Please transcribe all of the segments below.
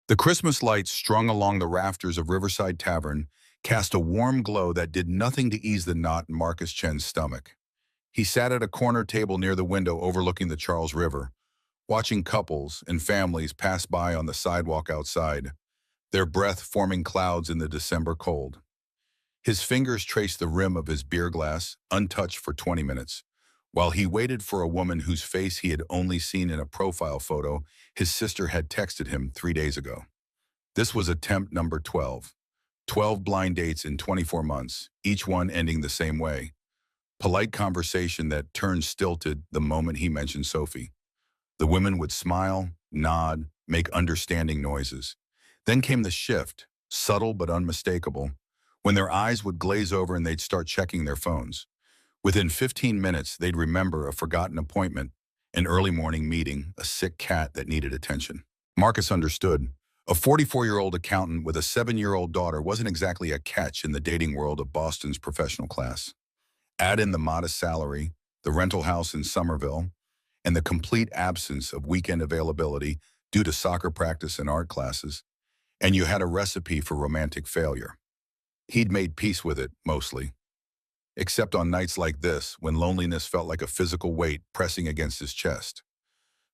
The Christmas lights strung along the rafters of Riverside Tavern cast a warm glow that did nothing to ease the knot in Marcus Chen's stomach. He sat at a corner table near the window overlooking the Charles River, watching couples and families pass by on the sidewalk outside, their breath forming clouds in the December cold. His fingers traced the rim of his beer glass, untouched for 20 minutes, while he waited for a woman whose face he had only seen in a profile photo his sister had texted him 3 days ago. This was attempt number 12. 12 blind dates in 24 months, each one ending the same way. Polite conversation that turned stilted the moment he mentioned Sophie. The women would smile, nod, make understanding noises. Then came the shift, subtle but unmistakable, when their eyes would glaze over and they'd start checking their phones. Within 15 minutes, they'd remember a forgotten appointment, an early morning meeting, a sick cat that needed attention. Marcus understood. A 44-year-old accountant with a 7-year-old daughter wasn't exactly a catch in the dating world of Boston's professional class. Add in the modest salary, the rental house in Somerville, and the complete absence of weekend availability due to soccer practice and art classes, and you had a recipe for romantic failure. He'd made peace with it, mostly. Except on nights like this, when loneliness felt like a physical weight pressing against his chest.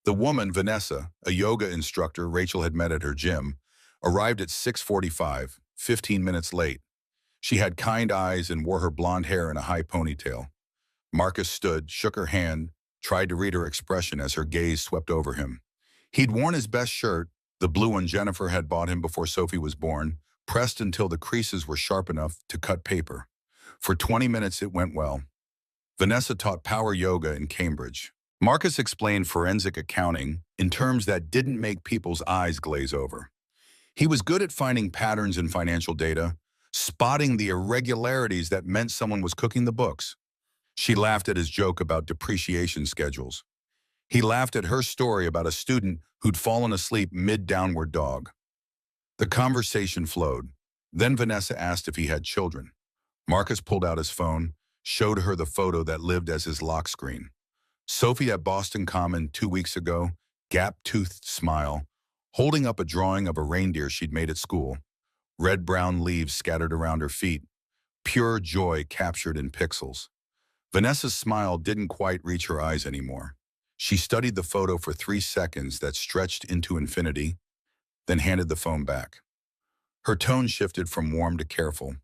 The woman, Vanessa, a yoga instructor Rachel had met at her gym, arrived at 6:45, 15 minutes late. She had kind eyes and wore her blonde hair in a high ponytail. Marcus stood, shook her hand, tried to read her expression as her gaze swept over him. He'd worn his best shirt, the blue one Jennifer had bought him before Sophie was born, pressed until the creases were sharp enough to cut paper. For 20 minutes it went well. Vanessa taught power yoga in Cambridge. Marcus explained forensic accounting in terms that didn't make people's eyes glaze over. He was good at finding patterns in financial data, spotting the irregularities that meant someone was cooking the books. She laughed at his joke about depreciation schedules. He laughed at her story about a student who'd fallen asleep mid-downward dog. The conversation flowed. Then Vanessa asked if he had children. Marcus pulled out his phone, showed her the photo that lived as his lock screen. Sophie at Boston Common 2 weeks ago, gap-toothed smile, holding up a drawing of a reindeer she'd made at school. Red-brown leaves scattered around her feet, pure joy captured in pixels. Vanessa's smile didn't quite reach her eyes anymore. She studied the photo for 3 seconds that stretched into infinity, then handed the phone back. Her tone shifted from warm to careful,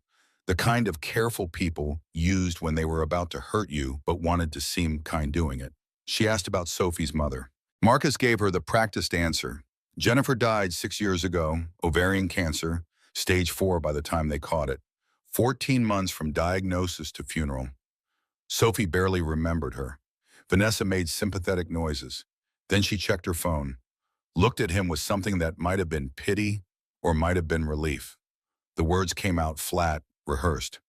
the kind of careful people used when they were about to hurt you but wanted to seem kind doing it. She asked about Sophie's mother. Marcus gave her the practiced answer. Jennifer died 6 years ago, ovarian cancer, stage 4 by the time they caught it. 14 months from diagnosis to funeral. Sophie barely remembered her. Vanessa made sympathetic noises. Then she checked her phone, looked at him with something that might have been pity or might have been relief. The words came out flat, rehearsed.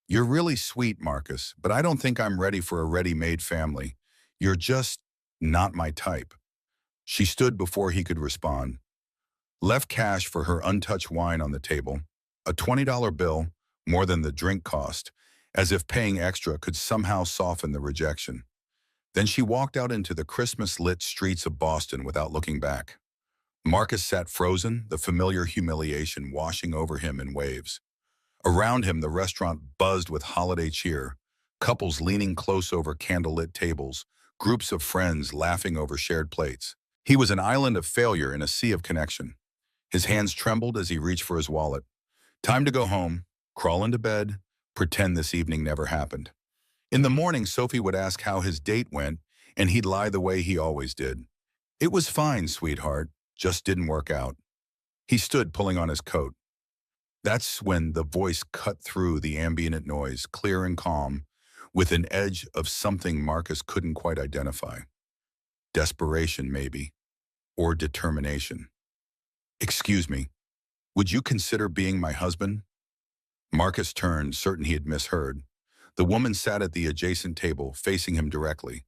"You're really sweet, Marcus, but I don't think I'm ready for a ready-made family. You're just not my type." She stood before he could respond. Left cash for her untouched wine on the table, a $20 bill, more than the drink cost, as if paying extra could somehow soften the rejection. Then she walked out into the Christmas-lit streets of Boston without looking back. Marcus sat frozen, the familiar humiliation washing over him in waves. Around him, the restaurant buzzed with holiday cheer, couples leaning close over candlelit tables, groups of friends laughing over shared plates. He was an island of failure in a sea of connection. His hands trembled as he reached for his wallet. Time to go home, crawl into bed, pretend this evening never happened. In the morning, Sophie would ask how his date went, and he'd lie the way he always did. "It was fine, sweetheart, just didn't work out." He stood pulling on his coat. That's when the voice cut through the ambient noise, clear and calm, with an edge of something Marcus couldn't quite identify. Desperation, maybe, or determination. "Excuse me, would you consider being my husband?" Marcus turned, certain he had misheard. The woman sat at the adjacent table, facing him directly.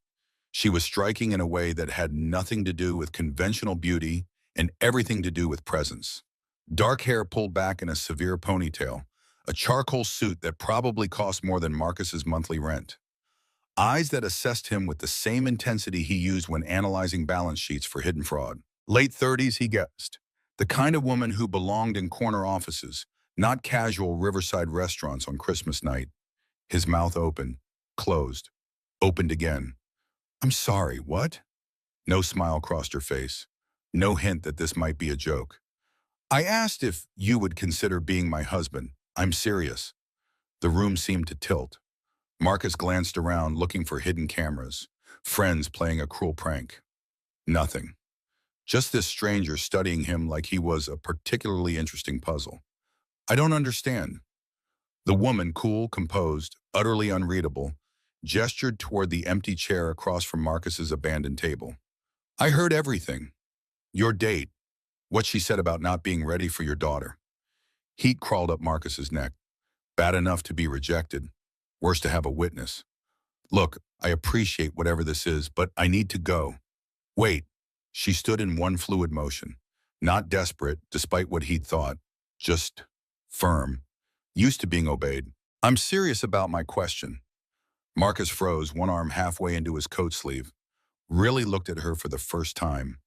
She was striking in a way that had nothing to do with conventional beauty and everything to do with presence. Dark hair pulled back in a severe ponytail, a charcoal suit that probably cost more than Marcus's monthly rent. Eyes that assessed him with the same intensity he used when analyzing balance sheets for hidden fraud. Late 30s, he guessed. The kind of woman who belonged in corner offices, not casual riverside restaurants on Christmas night. His mouth open, closed, opened again. I'm sorry, what? No smile crossed her face. No hint that this might be a joke. I asked if you would consider being my husband. I'm serious. The room seemed to tilt. Marcus glanced around looking for hidden cameras, friends playing a cruel prank. Nothing. Just this stranger studying him like he was a particularly interesting puzzle. I don't understand. The woman, cool, composed, utterly unreadable, gestured toward the empty chair across from Marcus's abandoned table. I heard everything. Your date, what she said about not being ready for your daughter. Heat crawled up Marcus's neck. Bad enough to be rejected. Worse to have a witness. Look, I appreciate whatever this is, but I need to go. Wait. She stood in one fluid motion. Not desperate, despite what he'd thought. Just firm. Used to being obeyed. I'm serious about my question. Marcus froze, one arm halfway into his coat sleeve. Really looked at her for the first time.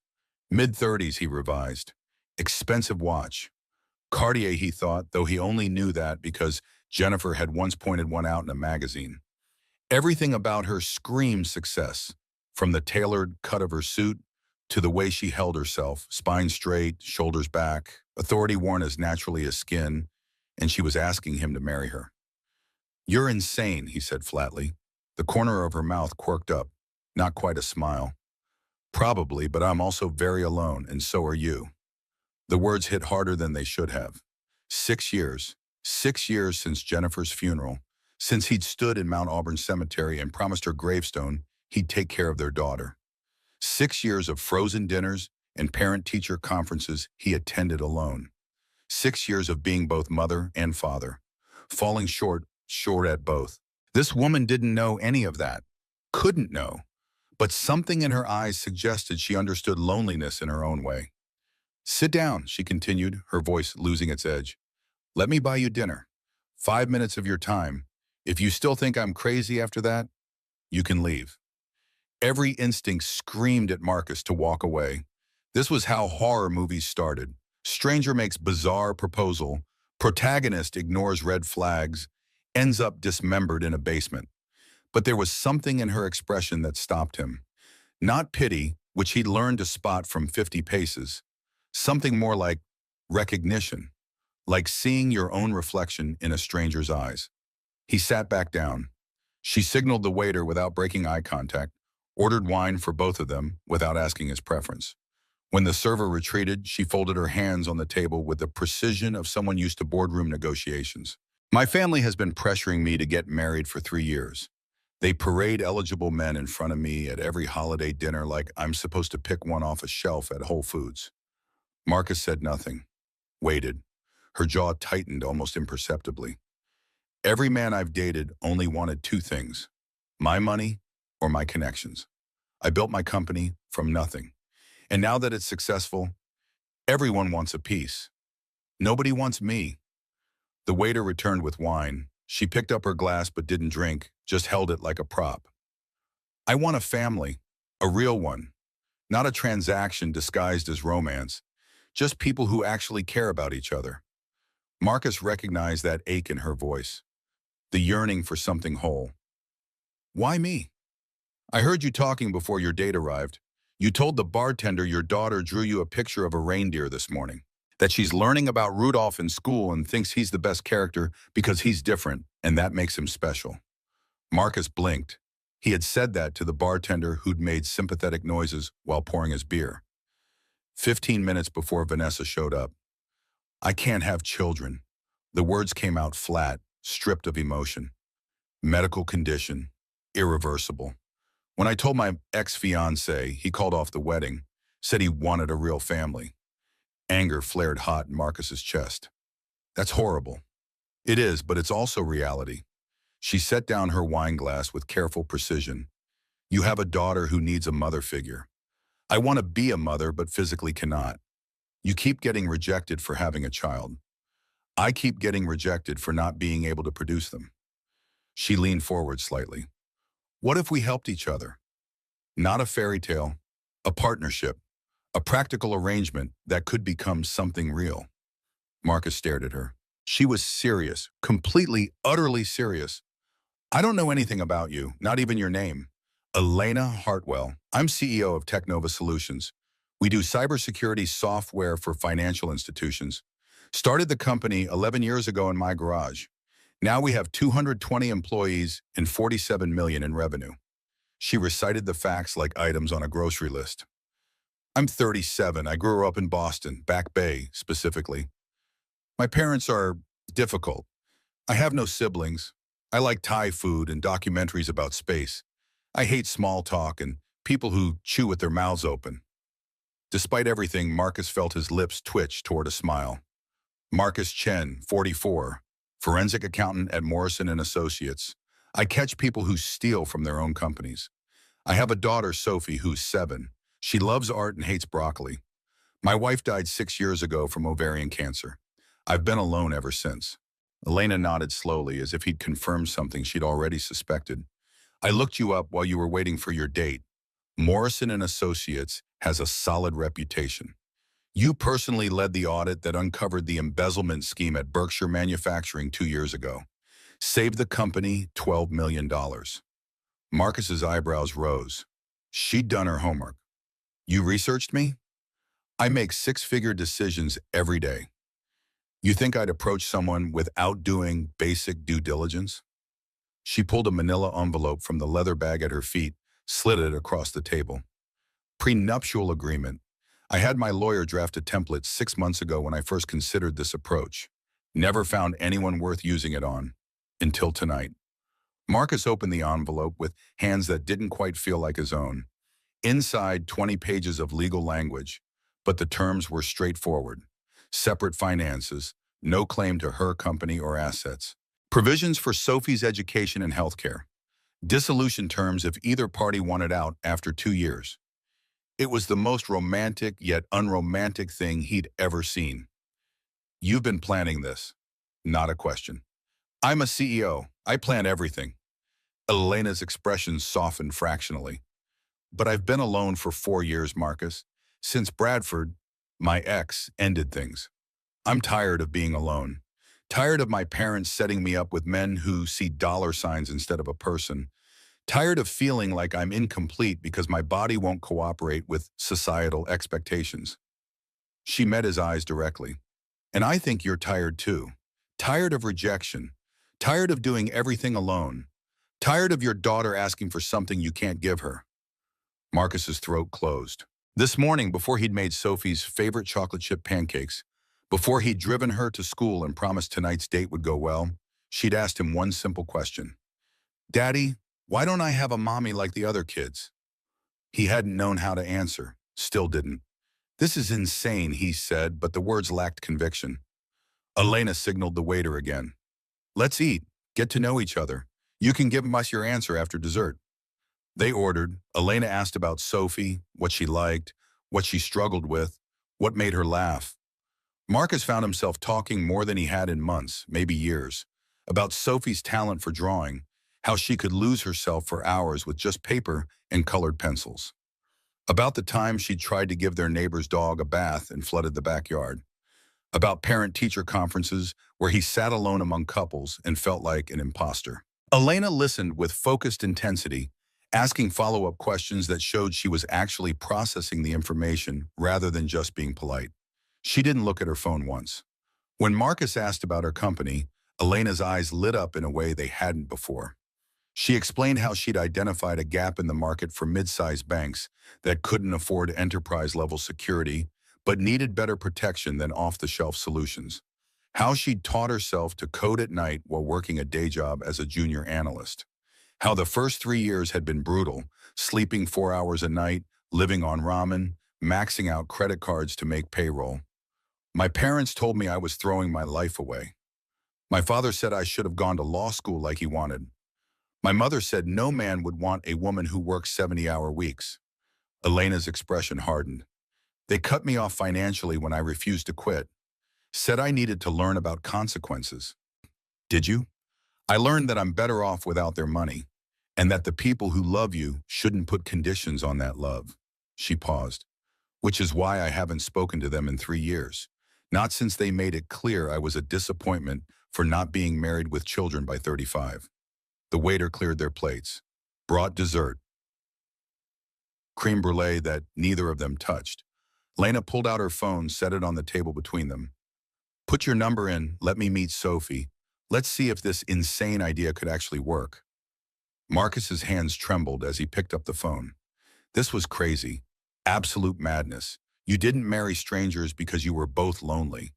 Mid-30s, he revised. Expensive watch. Cartier, he thought, though he only knew that because Jennifer had once pointed one out in a magazine. Everything about her screamed success, from the tailored cut of her suit to the way she held herself, spine straight, shoulders back, authority worn as naturally as skin, and she was asking him to marry her. You're insane, he said flatly. The corner of her mouth quirked up, not quite a smile. Probably, but I'm also very alone, and so are you. The words hit harder than they should have. 6 years. 6 years since Jennifer's funeral, since he'd stood in Mount Auburn Cemetery and promised her gravestone he'd take care of their daughter. 6 years of frozen dinners and parent-teacher conferences he attended alone. 6 years of being both mother and father, falling short at both. This woman didn't know any of that, couldn't know, but something in her eyes suggested she understood loneliness in her own way. Sit down, she continued, her voice losing its edge. Let me buy you dinner. 5 minutes of your time. If you still think I'm crazy after that, you can leave. Every instinct screamed at Marcus to walk away. This was how horror movies started. Stranger makes bizarre proposal, protagonist ignores red flags, ends up dismembered in a basement. But there was something in her expression that stopped him. Not pity, which he'd learned to spot from 50 paces. Something more like recognition, like seeing your own reflection in a stranger's eyes. He sat back down. She signaled the waiter without breaking eye contact, ordered wine for both of them without asking his preference. When the server retreated, she folded her hands on the table with the precision of someone used to boardroom negotiations. My family has been pressuring me to get married for 3 years. They parade eligible men in front of me at every holiday dinner like I'm supposed to pick one off a shelf at Whole Foods. Marcus said nothing, waited. Her jaw tightened almost imperceptibly. Every man I've dated only wanted 2 things, my money or my connections. I built my company from nothing. And now that it's successful, everyone wants a piece. Nobody wants me. The waiter returned with wine. She picked up her glass but didn't drink, just held it like a prop. I want a family, a real one, not a transaction disguised as romance, just people who actually care about each other. Marcus recognized that ache in her voice, the yearning for something whole. Why me? I heard you talking before your date arrived. You told the bartender your daughter drew you a picture of a reindeer this morning, that she's learning about Rudolph in school and thinks he's the best character because he's different, and that makes him special. Marcus blinked. He had said that to the bartender who'd made sympathetic noises while pouring his beer. 15 minutes before Vanessa showed up. I can't have children. The words came out flat, stripped of emotion. Medical condition, irreversible. When I told my ex-fiancé, he called off the wedding, said he wanted a real family. Anger flared hot in Marcus's chest. That's horrible. It is, but it's also reality. She set down her wine glass with careful precision. You have a daughter who needs a mother figure. I want to be a mother, but physically cannot. You keep getting rejected for having a child. I keep getting rejected for not being able to produce them. She leaned forward slightly. What if we helped each other? Not a fairy tale, a partnership, A practical arrangement that could become something real. Marcus stared at her. She was serious, completely, utterly serious. I don't know anything about you, not even your name. Elena Hartwell. I'm CEO of Technova Solutions. We do cybersecurity software for financial institutions. Started the company 11 years ago in my garage. Now we have 220 employees and 47 million in revenue. She recited the facts like items on a grocery list. I'm 37. I grew up in Boston, Back Bay specifically. My parents are difficult. I have no siblings. I like Thai food and documentaries about space. I hate small talk and people who chew with their mouths open. Despite everything, Marcus felt his lips twitch toward a smile. Marcus Chen, 44, forensic accountant at Morrison and Associates. I catch people who steal from their own companies. I have a daughter, Sophie, who's 7. She loves art and hates broccoli. My wife died 6 years ago from ovarian cancer. I've been alone ever since. Elena nodded slowly as if he'd confirmed something she'd already suspected. I looked you up while you were waiting for your date. Morrison and Associates has a solid reputation. You personally led the audit that uncovered the embezzlement scheme at Berkshire Manufacturing 2 years ago. Saved the company $12 million. Marcus's eyebrows rose. She'd done her homework. You researched me? I make 6-figure decisions every day. You think I'd approach someone without doing basic due diligence? She pulled a manila envelope from the leather bag at her feet, slid it across the table. Prenuptial agreement. I had my lawyer draft a template 6 months ago when I first considered this approach. Never found anyone worth using it on. Until tonight. Marcus opened the envelope with hands that didn't quite feel like his own. Inside, 20 pages of legal language, but the terms were straightforward. Separate finances, no claim to her company or assets. Provisions for Sophie's education and healthcare. Dissolution terms if either party wanted out after 2 years. It was the most romantic yet unromantic thing he'd ever seen. You've been planning this. Not a question. I'm a CEO. I plan everything. Elena's expression softened fractionally. But I've been alone for 4 years, Marcus. Since Bradford, my ex, ended things. I'm tired of being alone. Tired of my parents setting me up with men who see dollar signs instead of a person. Tired of feeling like I'm incomplete because my body won't cooperate with societal expectations. She met his eyes directly. And I think you're tired too. Tired of rejection. Tired of doing everything alone. Tired of your daughter asking for something you can't give her. Marcus's throat closed. This morning, before he'd made Sophie's favorite chocolate chip pancakes, before he'd driven her to school and promised tonight's date would go well, she'd asked him one simple question. Daddy, why don't I have a mommy like the other kids? He hadn't known how to answer, still didn't. This is insane, he said, but the words lacked conviction. Elena signaled the waiter again. Let's eat, get to know each other. You can give us your answer after dessert. They ordered. Elena asked about Sophie, what she liked, what she struggled with, what made her laugh. Marcus found himself talking more than he had in months, maybe years, about Sophie's talent for drawing, how she could lose herself for hours with just paper and colored pencils. About the time she'd tried to give their neighbor's dog a bath and flooded the backyard. About parent-teacher conferences where he sat alone among couples and felt like an imposter. Elena listened with focused intensity, asking follow-up questions that showed she was actually processing the information rather than just being polite. She didn't look at her phone once. When Marcus asked about her company, Elena's eyes lit up in a way they hadn't before. She explained how she'd identified a gap in the market for mid-sized banks that couldn't afford enterprise-level security but needed better protection than off-the-shelf solutions. How she'd taught herself to code at night while working a day job as a junior analyst. How the first 3 years had been brutal, sleeping 4 hours a night, living on ramen, maxing out credit cards to make payroll. My parents told me I was throwing my life away. My father said I should have gone to law school like he wanted. My mother said no man would want a woman who works 70-hour weeks. Elena's expression hardened. They cut me off financially when I refused to quit. Said I needed to learn about consequences. Did you? I learned that I'm better off without their money, and that the people who love you shouldn't put conditions on that love. She paused. which is why I haven't spoken to them in 3 years. Not since they made it clear I was a disappointment for not being married with children by 35. The waiter cleared their plates, brought dessert, creme brulee that neither of them touched. Lena pulled out her phone, set it on the table between them. Put your number in, let me meet Sophie. Let's see if this insane idea could actually work. Marcus's hands trembled as he picked up the phone. This was crazy. Absolute madness. You didn't marry strangers because you were both lonely.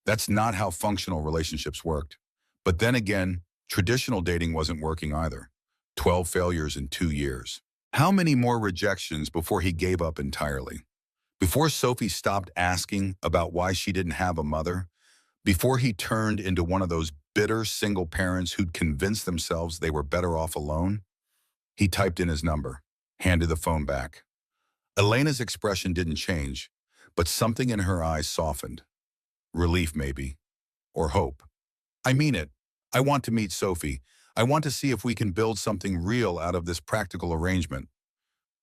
That's not how functional relationships worked. But then again, traditional dating wasn't working either. 12 failures in 2 years. How many more rejections before he gave up entirely? Before Sophie stopped asking about why she didn't have a mother? Before he turned into one of those bitter single parents who'd convinced themselves they were better off alone? He typed in his number, handed the phone back. Elena's expression didn't change, but something in her eyes softened. Relief, maybe. Or hope. I mean it. I want to meet Sophie. I want to see if we can build something real out of this practical arrangement.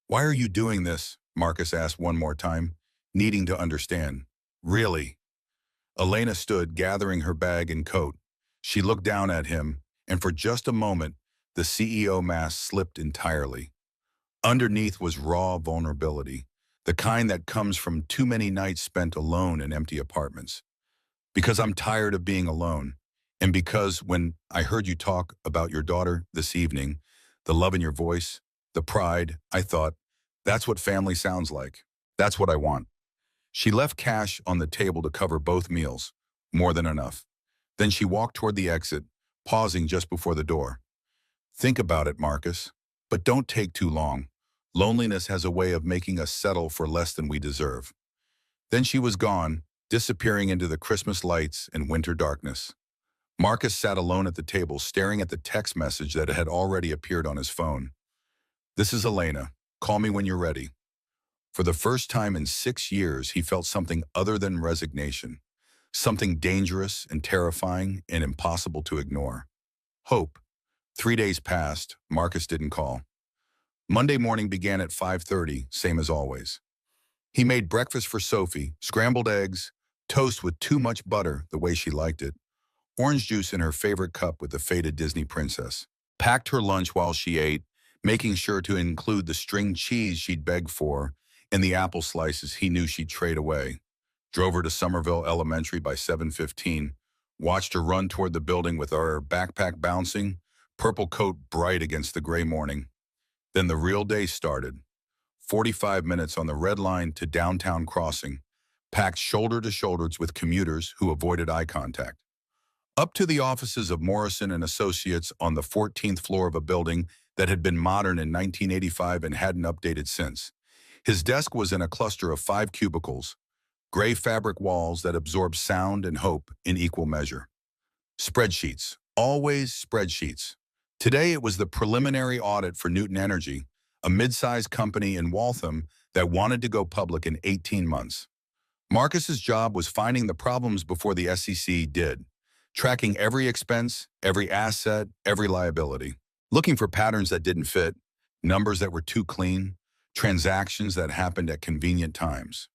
Why are you doing this? Marcus asked one more time, needing to understand. Really? Elena stood, gathering her bag and coat. She looked down at him, and for just a moment, the CEO mask slipped entirely. Underneath was raw vulnerability, the kind that comes from too many nights spent alone in empty apartments. Because I'm tired of being alone, and because when I heard you talk about your daughter this evening, the love in your voice, the pride, I thought, that's what family sounds like. That's what I want. She left cash on the table to cover both meals, more than enough. Then she walked toward the exit, pausing just before the door. Think about it, Marcus, but don't take too long. Loneliness has a way of making us settle for less than we deserve. Then she was gone, disappearing into the Christmas lights and winter darkness. Marcus sat alone at the table, staring at the text message that had already appeared on his phone. This is Elena. Call me when you're ready. For the first time in 6 years, he felt something other than resignation, something dangerous and terrifying and impossible to ignore. Hope. 3 days passed. Marcus didn't call. Monday morning began at 5:30, same as always. He made breakfast for Sophie, scrambled eggs, toast with too much butter, the way she liked it, orange juice in her favorite cup with the faded Disney princess. Packed her lunch while she ate, making sure to include the string cheese she'd begged for and the apple slices he knew she'd trade away. Drove her to Somerville Elementary by 7:15, watched her run toward the building with her backpack bouncing, purple coat bright against the gray morning. Then the real day started. 45 minutes on the Red Line to downtown crossing, packed shoulder to shoulders with commuters who avoided eye contact. Up to the offices of Morrison and Associates on the 14th floor of a building that had been modern in 1985 and hadn't updated since. His desk was in a cluster of 5 cubicles, gray fabric walls that absorbed sound and hope in equal measure. Spreadsheets, always spreadsheets. Today it was the preliminary audit for Newton Energy, a mid-sized company in Waltham that wanted to go public in 18 months. Marcus's job was finding the problems before the SEC did, tracking every expense, every asset, every liability, looking for patterns that didn't fit, numbers that were too clean, transactions that happened at convenient times.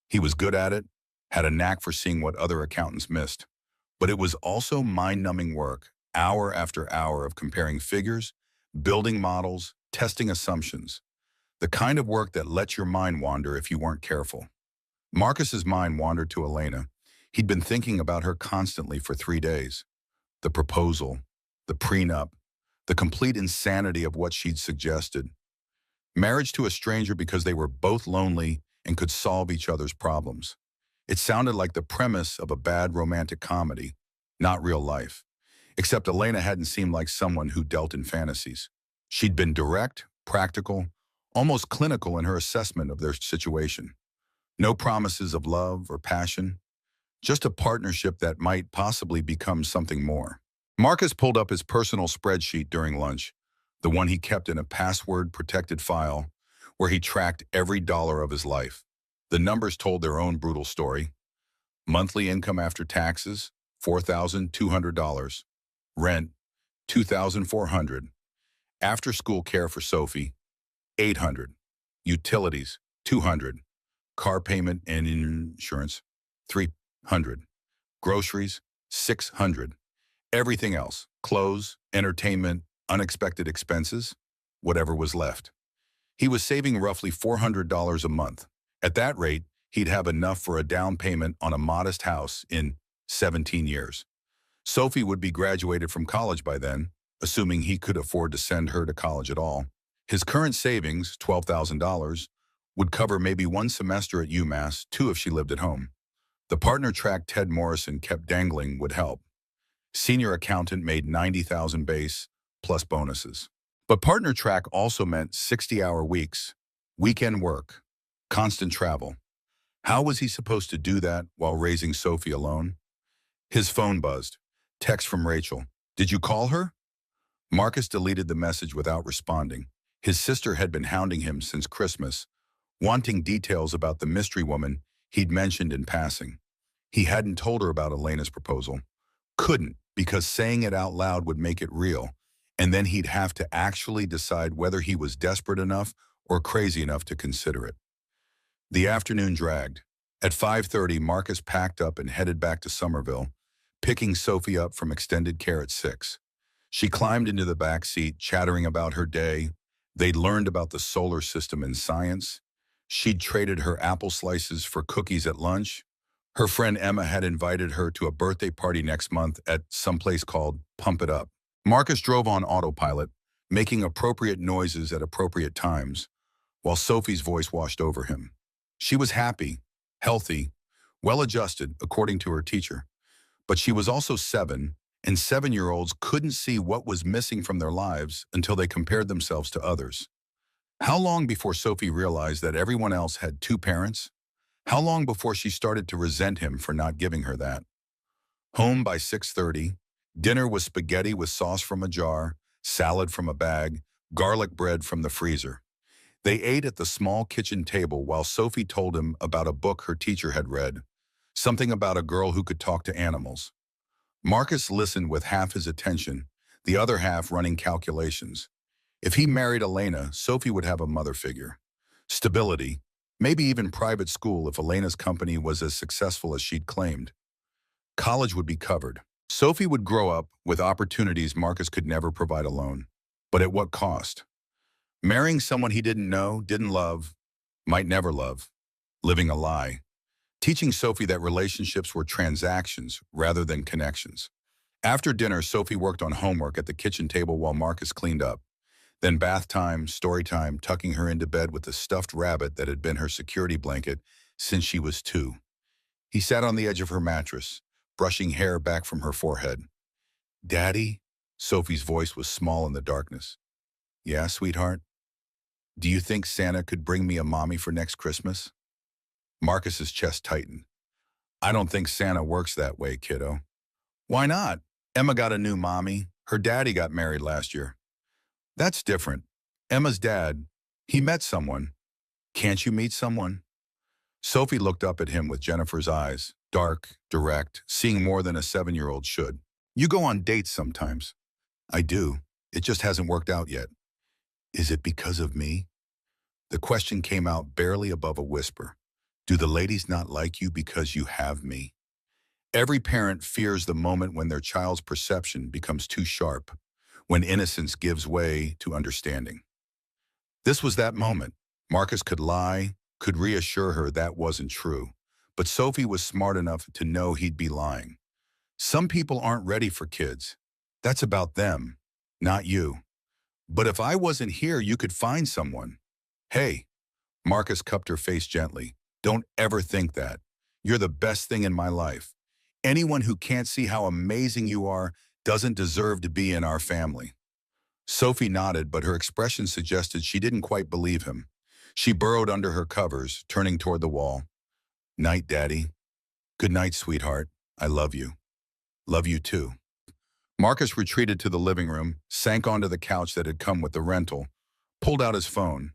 He was good at it, had a knack for seeing what other accountants missed. But it was also mind-numbing work, hour after hour of comparing figures, building models, testing assumptions. The kind of work that let your mind wander if you weren't careful. Marcus's mind wandered to Elena. He'd been thinking about her constantly for 3 days. The proposal, the prenup, the complete insanity of what she'd suggested. Marriage to a stranger because they were both lonely and could solve each other's problems. It sounded like the premise of a bad romantic comedy, not real life. Except Elena hadn't seemed like someone who dealt in fantasies. She'd been direct, practical, almost clinical in her assessment of their situation. No promises of love or passion, just a partnership that might possibly become something more. Marcus pulled up his personal spreadsheet during lunch, the one he kept in a password-protected file where he tracked every dollar of his life. The numbers told their own brutal story. Monthly income after taxes, $4,200. Rent, $2,400. After-school care for Sophie, $800. Utilities, $200. car payment and insurance, 300, groceries, 600, everything else, clothes, entertainment, unexpected expenses, whatever was left. He was saving roughly $400 a month. At that rate, he'd have enough for a down payment on a modest house in 17 years. Sophie would be graduated from college by then, assuming he could afford to send her to college at all. His current savings, $12,000, would cover maybe one semester at UMass, two if she lived at home. The partner track Ted Morrison kept dangling would help. Senior accountant made 90,000 base, plus bonuses. But partner track also meant 60-hour weeks, weekend work, constant travel. How was he supposed to do that while raising Sophie alone? His phone buzzed. Text from Rachel. Did you call her? Marcus deleted the message without responding. His sister had been hounding him since Christmas, wanting details about the mystery woman he'd mentioned in passing. He hadn't told her about Elena's proposal. Couldn't, because saying it out loud would make it real, and then he'd have to actually decide whether he was desperate enough or crazy enough to consider it. The afternoon dragged. At 5:30, Marcus packed up and headed back to Somerville, picking Sophie up from extended care at 6. She climbed into the back seat, chattering about her day. They'd learned about the solar system and science. She'd traded her apple slices for cookies at lunch. Her friend Emma had invited her to a birthday party next month at some place called Pump It Up. Marcus drove on autopilot, making appropriate noises at appropriate times, while Sophie's voice washed over him. She was happy, healthy, well-adjusted, according to her teacher. But she was also 7, and 7-year-olds couldn't see what was missing from their lives until they compared themselves to others. How long before Sophie realized that everyone else had 2 parents? How long before she started to resent him for not giving her that? Home by 6:30, dinner was spaghetti with sauce from a jar, salad from a bag, garlic bread from the freezer. They ate at the small kitchen table while Sophie told him about a book her teacher had read, something about a girl who could talk to animals. Marcus listened with half his attention, the other half running calculations. If he married Elena, Sophie would have a mother figure. Stability, maybe even private school if Elena's company was as successful as she'd claimed. College would be covered. Sophie would grow up with opportunities Marcus could never provide alone. But at what cost? Marrying someone he didn't know, didn't love, might never love. Living a lie. Teaching Sophie that relationships were transactions rather than connections. After dinner, Sophie worked on homework at the kitchen table while Marcus cleaned up. Then bath time, story time, tucking her into bed with the stuffed rabbit that had been her security blanket since she was 2. He sat on the edge of her mattress, brushing hair back from her forehead. "Daddy?" Sophie's voice was small in the darkness. "Yeah, sweetheart? Do you think Santa could bring me a mommy for next Christmas?" Marcus's chest tightened. "I don't think Santa works that way, kiddo." "Why not? Emma got a new mommy. Her daddy got married last year." "That's different. Emma's dad, he met someone. Can't you meet someone?" Sophie looked up at him with Jennifer's eyes, dark, direct, seeing more than a 7-year-old should. "You go on dates sometimes." "I do. It just hasn't worked out yet." "Is it because of me?" The question came out barely above a whisper. "Do the ladies not like you because you have me?" Every parent fears the moment when their child's perception becomes too sharp, when innocence gives way to understanding. This was that moment. Marcus could lie, could reassure her that wasn't true, but Sophie was smart enough to know he'd be lying. Some people aren't ready for kids. That's about them, not you. "But if I wasn't here, you could find someone." "Hey," Marcus cupped her face gently, "don't ever think that. You're the best thing in my life. Anyone who can't see how amazing you are doesn't deserve to be in our family." Sophie nodded, but her expression suggested she didn't quite believe him. She burrowed under her covers, turning toward the wall. "Night, Daddy." "Good night, sweetheart. I love you." "Love you too." Marcus retreated to the living room, sank onto the couch that had come with the rental, pulled out his phone.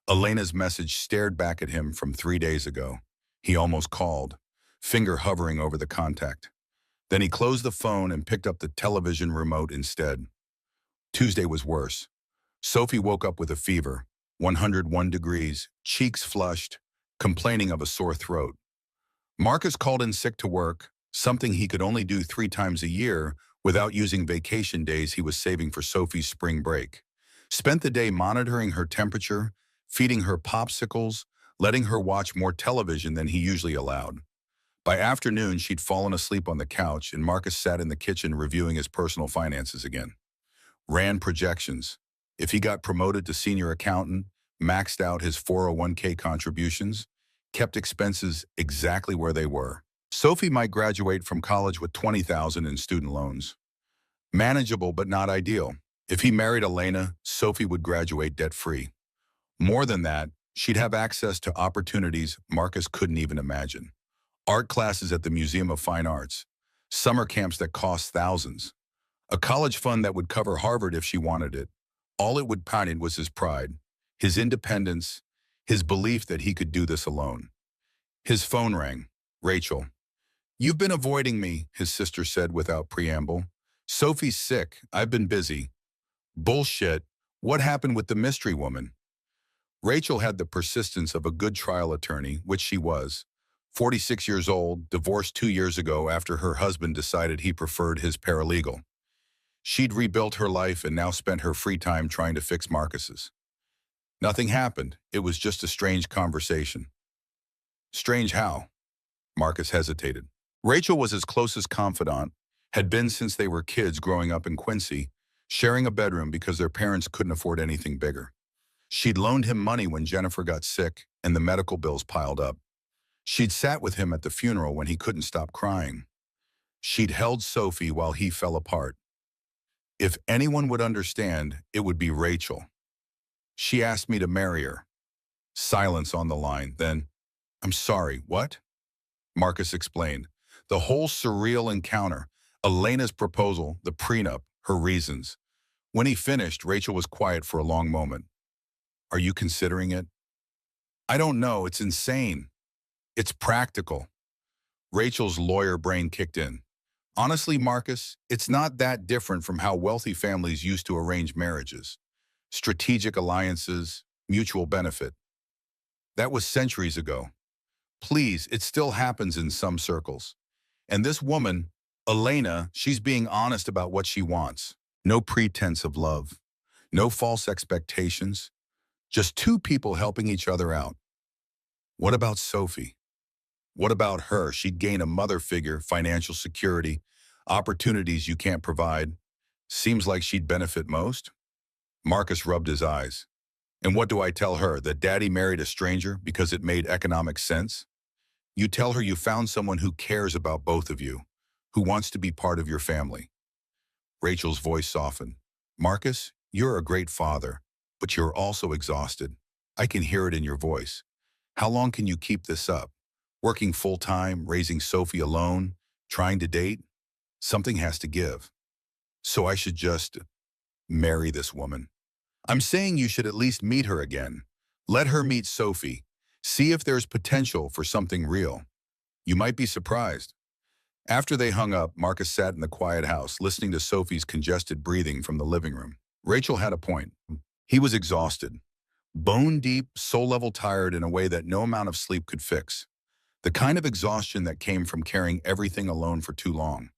Elena's message stared back at him from 3 days ago. He almost called, finger hovering over the contact. Then he closed the phone and picked up the television remote instead. Tuesday was worse. Sophie woke up with a fever, 101 degrees, cheeks flushed, complaining of a sore throat. Marcus called in sick to work, something he could only do 3 times a year without using vacation days he was saving for Sophie's spring break. Spent the day monitoring her temperature, feeding her popsicles, letting her watch more television than he usually allowed. By afternoon, she'd fallen asleep on the couch, and Marcus sat in the kitchen reviewing his personal finances again. Ran projections. If he got promoted to senior accountant, maxed out his 401k contributions, kept expenses exactly where they were, Sophie might graduate from college with 20,000 in student loans. Manageable but not ideal. If he married Elena, Sophie would graduate debt-free. More than that, she'd have access to opportunities Marcus couldn't even imagine. Art classes at the Museum of Fine Arts, summer camps that cost thousands, a college fund that would cover Harvard if she wanted it. All it would pound was his pride, his independence, his belief that he could do this alone. His phone rang. Rachel. "You've been avoiding me," his sister said without preamble. "Sophie's sick. I've been busy." "Bullshit. What happened with the mystery woman?" Rachel had the persistence of a good trial attorney, which she was. 46 years old, divorced 2 years ago after her husband decided he preferred his paralegal. She'd rebuilt her life and now spent her free time trying to fix Marcus's. Nothing happened. It was just a strange conversation. Strange how? Marcus hesitated. Rachel was his closest confidant, had been since they were kids growing up in Quincy, sharing a bedroom because their parents couldn't afford anything bigger. She'd loaned him money when Jennifer got sick and the medical bills piled up. She'd sat with him at the funeral when he couldn't stop crying. She'd held Sophie while he fell apart. If anyone would understand, it would be Rachel. She asked me to marry her. Silence on the line, then, "I'm sorry, what?" Marcus explained. The whole surreal encounter, Elena's proposal, the prenup, her reasons. When he finished, Rachel was quiet for a long moment. "Are you considering it?" "I don't know, it's insane." "It's practical." Rachel's lawyer brain kicked in. "Honestly, Marcus, it's not that different from how wealthy families used to arrange marriages. Strategic alliances, mutual benefit. That was centuries ago. Please, it still happens in some circles. And this woman, Elena, she's being honest about what she wants. No pretense of love. No false expectations. Just two people helping each other out." What about Sophie? What about her? She'd gain a mother figure, financial security, opportunities you can't provide. Seems like she'd benefit most. Marcus rubbed his eyes. "And what do I tell her, that daddy married a stranger because it made economic sense? You tell her you found someone who cares about both of you, who wants to be part of your family." Rachel's voice softened. "Marcus, you're a great father, but you're also exhausted. I can hear it in your voice. How long can you keep this up? Working full-time, raising Sophie alone, trying to date? Something has to give. So I should just marry this woman." "I'm saying you should at least meet her again. Let her meet Sophie. See if there's potential for something real. You might be surprised." After they hung up, Marcus sat in the quiet house, listening to Sophie's congested breathing from the living room. Rachel had a point. He was exhausted. Bone-deep, soul-level tired in a way that no amount of sleep could fix. The kind of exhaustion that came from carrying everything alone for too long.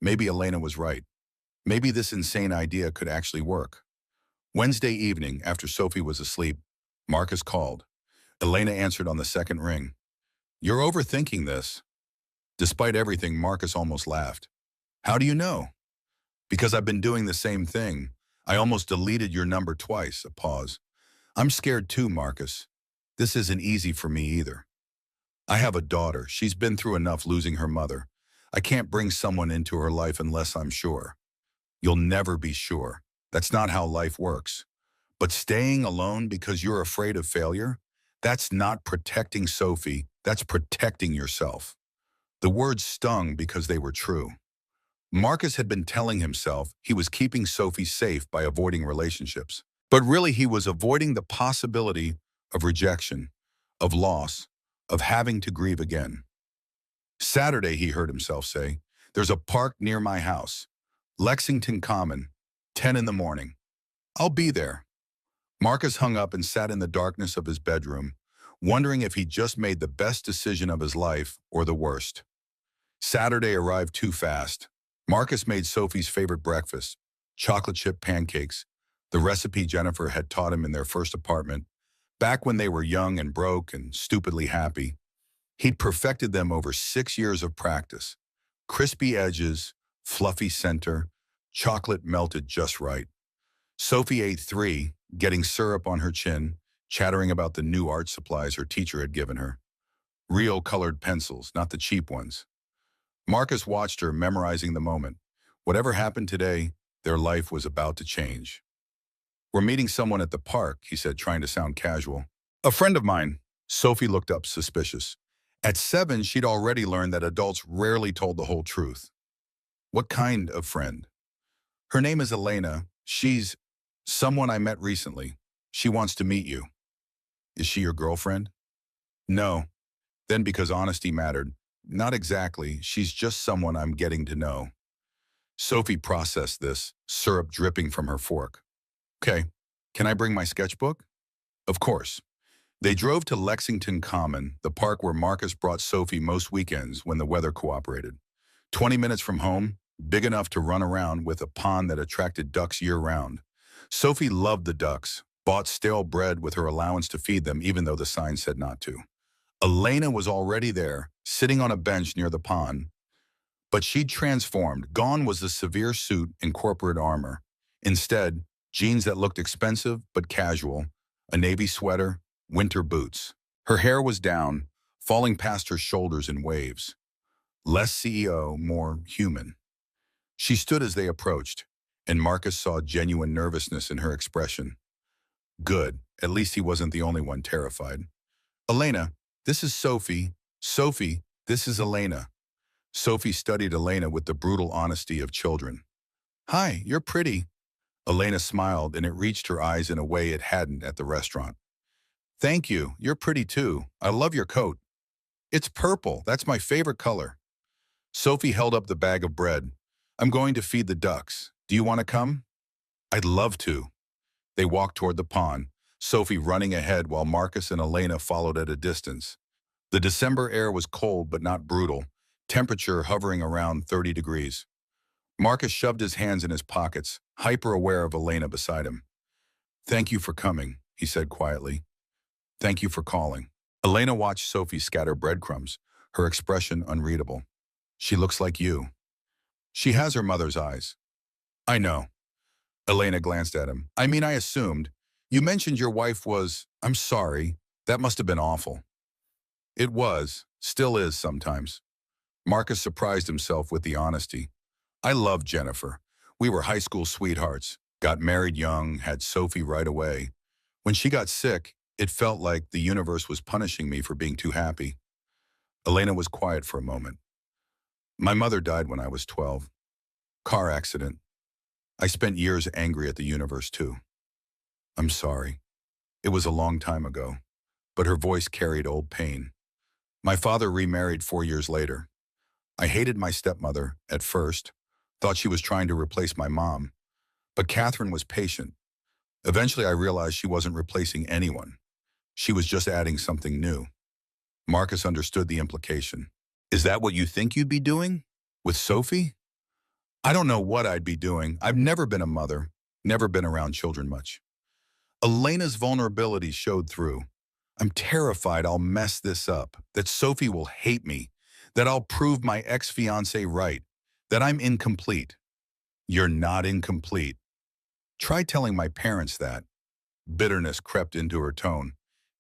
Maybe Elena was right. Maybe this insane idea could actually work. Wednesday evening, after Sophie was asleep, Marcus called. Elena answered on the second ring. "You're overthinking this." Despite everything, Marcus almost laughed. "How do you know?" "Because I've been doing the same thing. I almost deleted your number twice." A pause. "I'm scared too, Marcus. This isn't easy for me either. I have a daughter. She's been through enough losing her mother. I can't bring someone into her life unless I'm sure." "You'll never be sure. That's not how life works. But staying alone because you're afraid of failure? That's not protecting Sophie. That's protecting yourself." The words stung because they were true. Marcus had been telling himself he was keeping Sophie safe by avoiding relationships. But really he was avoiding the possibility of rejection, of loss, of having to grieve again. Saturday, he heard himself say, "There's a park near my house. Lexington Common, 10 in the morning. I'll be there." Marcus hung up and sat in the darkness of his bedroom, wondering if he just made the best decision of his life or the worst. Saturday arrived too fast. Marcus made Sophie's favorite breakfast, chocolate chip pancakes, the recipe Jennifer had taught him in their first apartment, back when they were young and broke and stupidly happy. He'd perfected them over 6 years of practice. Crispy edges, fluffy center, chocolate melted just right. Sophie ate three, getting syrup on her chin, chattering about the new art supplies her teacher had given her. Real colored pencils, not the cheap ones. Marcus watched her, memorizing the moment. Whatever happened today, their life was about to change. "We're meeting someone at the park," he said, trying to sound casual. "A friend of mine." Sophie looked up, suspicious. At 7, she'd already learned that adults rarely told the whole truth. "What kind of friend?" "Her name is Elena. She's someone I met recently. She wants to meet you." "Is she your girlfriend?" "No." Then, because honesty mattered, "Not exactly. She's just someone I'm getting to know." Sophie processed this, syrup dripping from her fork. "Okay, can I bring my sketchbook?" "Of course." They drove to Lexington Common, the park where Marcus brought Sophie most weekends when the weather cooperated. 20 minutes from home, big enough to run around, with a pond that attracted ducks year-round. Sophie loved the ducks, bought stale bread with her allowance to feed them even though the sign said not to. Elena was already there, sitting on a bench near the pond. But she'd transformed. Gone was the severe suit and corporate armor. Instead, jeans that looked expensive but casual, a navy sweater, winter boots. Her hair was down, falling past her shoulders in waves. Less CEO, more human. She stood as they approached, and Marcus saw genuine nervousness in her expression. Good, at least he wasn't the only one terrified. "Elena, this is Sophie. Sophie, this is Elena." Sophie studied Elena with the brutal honesty of children. "Hi, you're pretty." Elena smiled, and it reached her eyes in a way it hadn't at the restaurant. "Thank you, you're pretty too. I love your coat." "It's purple, that's my favorite color." Sophie held up the bag of bread. "I'm going to feed the ducks. Do you want to come?" "I'd love to." They walked toward the pond, Sophie running ahead while Marcus and Elena followed at a distance. The December air was cold but not brutal, temperature hovering around 30 degrees. Marcus shoved his hands in his pockets, hyper-aware of Elena beside him. "Thank you for coming," he said quietly. "Thank you for calling." Elena watched Sophie scatter breadcrumbs, her expression unreadable. "She looks like you." "She has her mother's eyes." "I know." Elena glanced at him. "I mean, I assumed. You mentioned your wife was—" "I'm sorry. That must have been awful." "It was. Still is sometimes." Marcus surprised himself with the honesty. "I loved Jennifer. We were high school sweethearts, got married young, had Sophie right away. When she got sick, it felt like the universe was punishing me for being too happy." Elena was quiet for a moment. "My mother died when I was 12. Car accident. I spent years angry at the universe too." "I'm sorry. It was a long time ago." But her voice carried old pain. "My father remarried 4 years later. I hated my stepmother at first, thought she was trying to replace my mom. But Catherine was patient. Eventually I realized she wasn't replacing anyone. She was just adding something new." Marcus understood the implication. "Is that what you think you'd be doing? With Sophie?" "I don't know what I'd be doing. I've never been a mother, never been around children much." Elena's vulnerability showed through. "I'm terrified I'll mess this up, that Sophie will hate me, that I'll prove my ex-fiancé right, that I'm incomplete." "You're not incomplete. Try telling my parents that." Bitterness crept into her tone.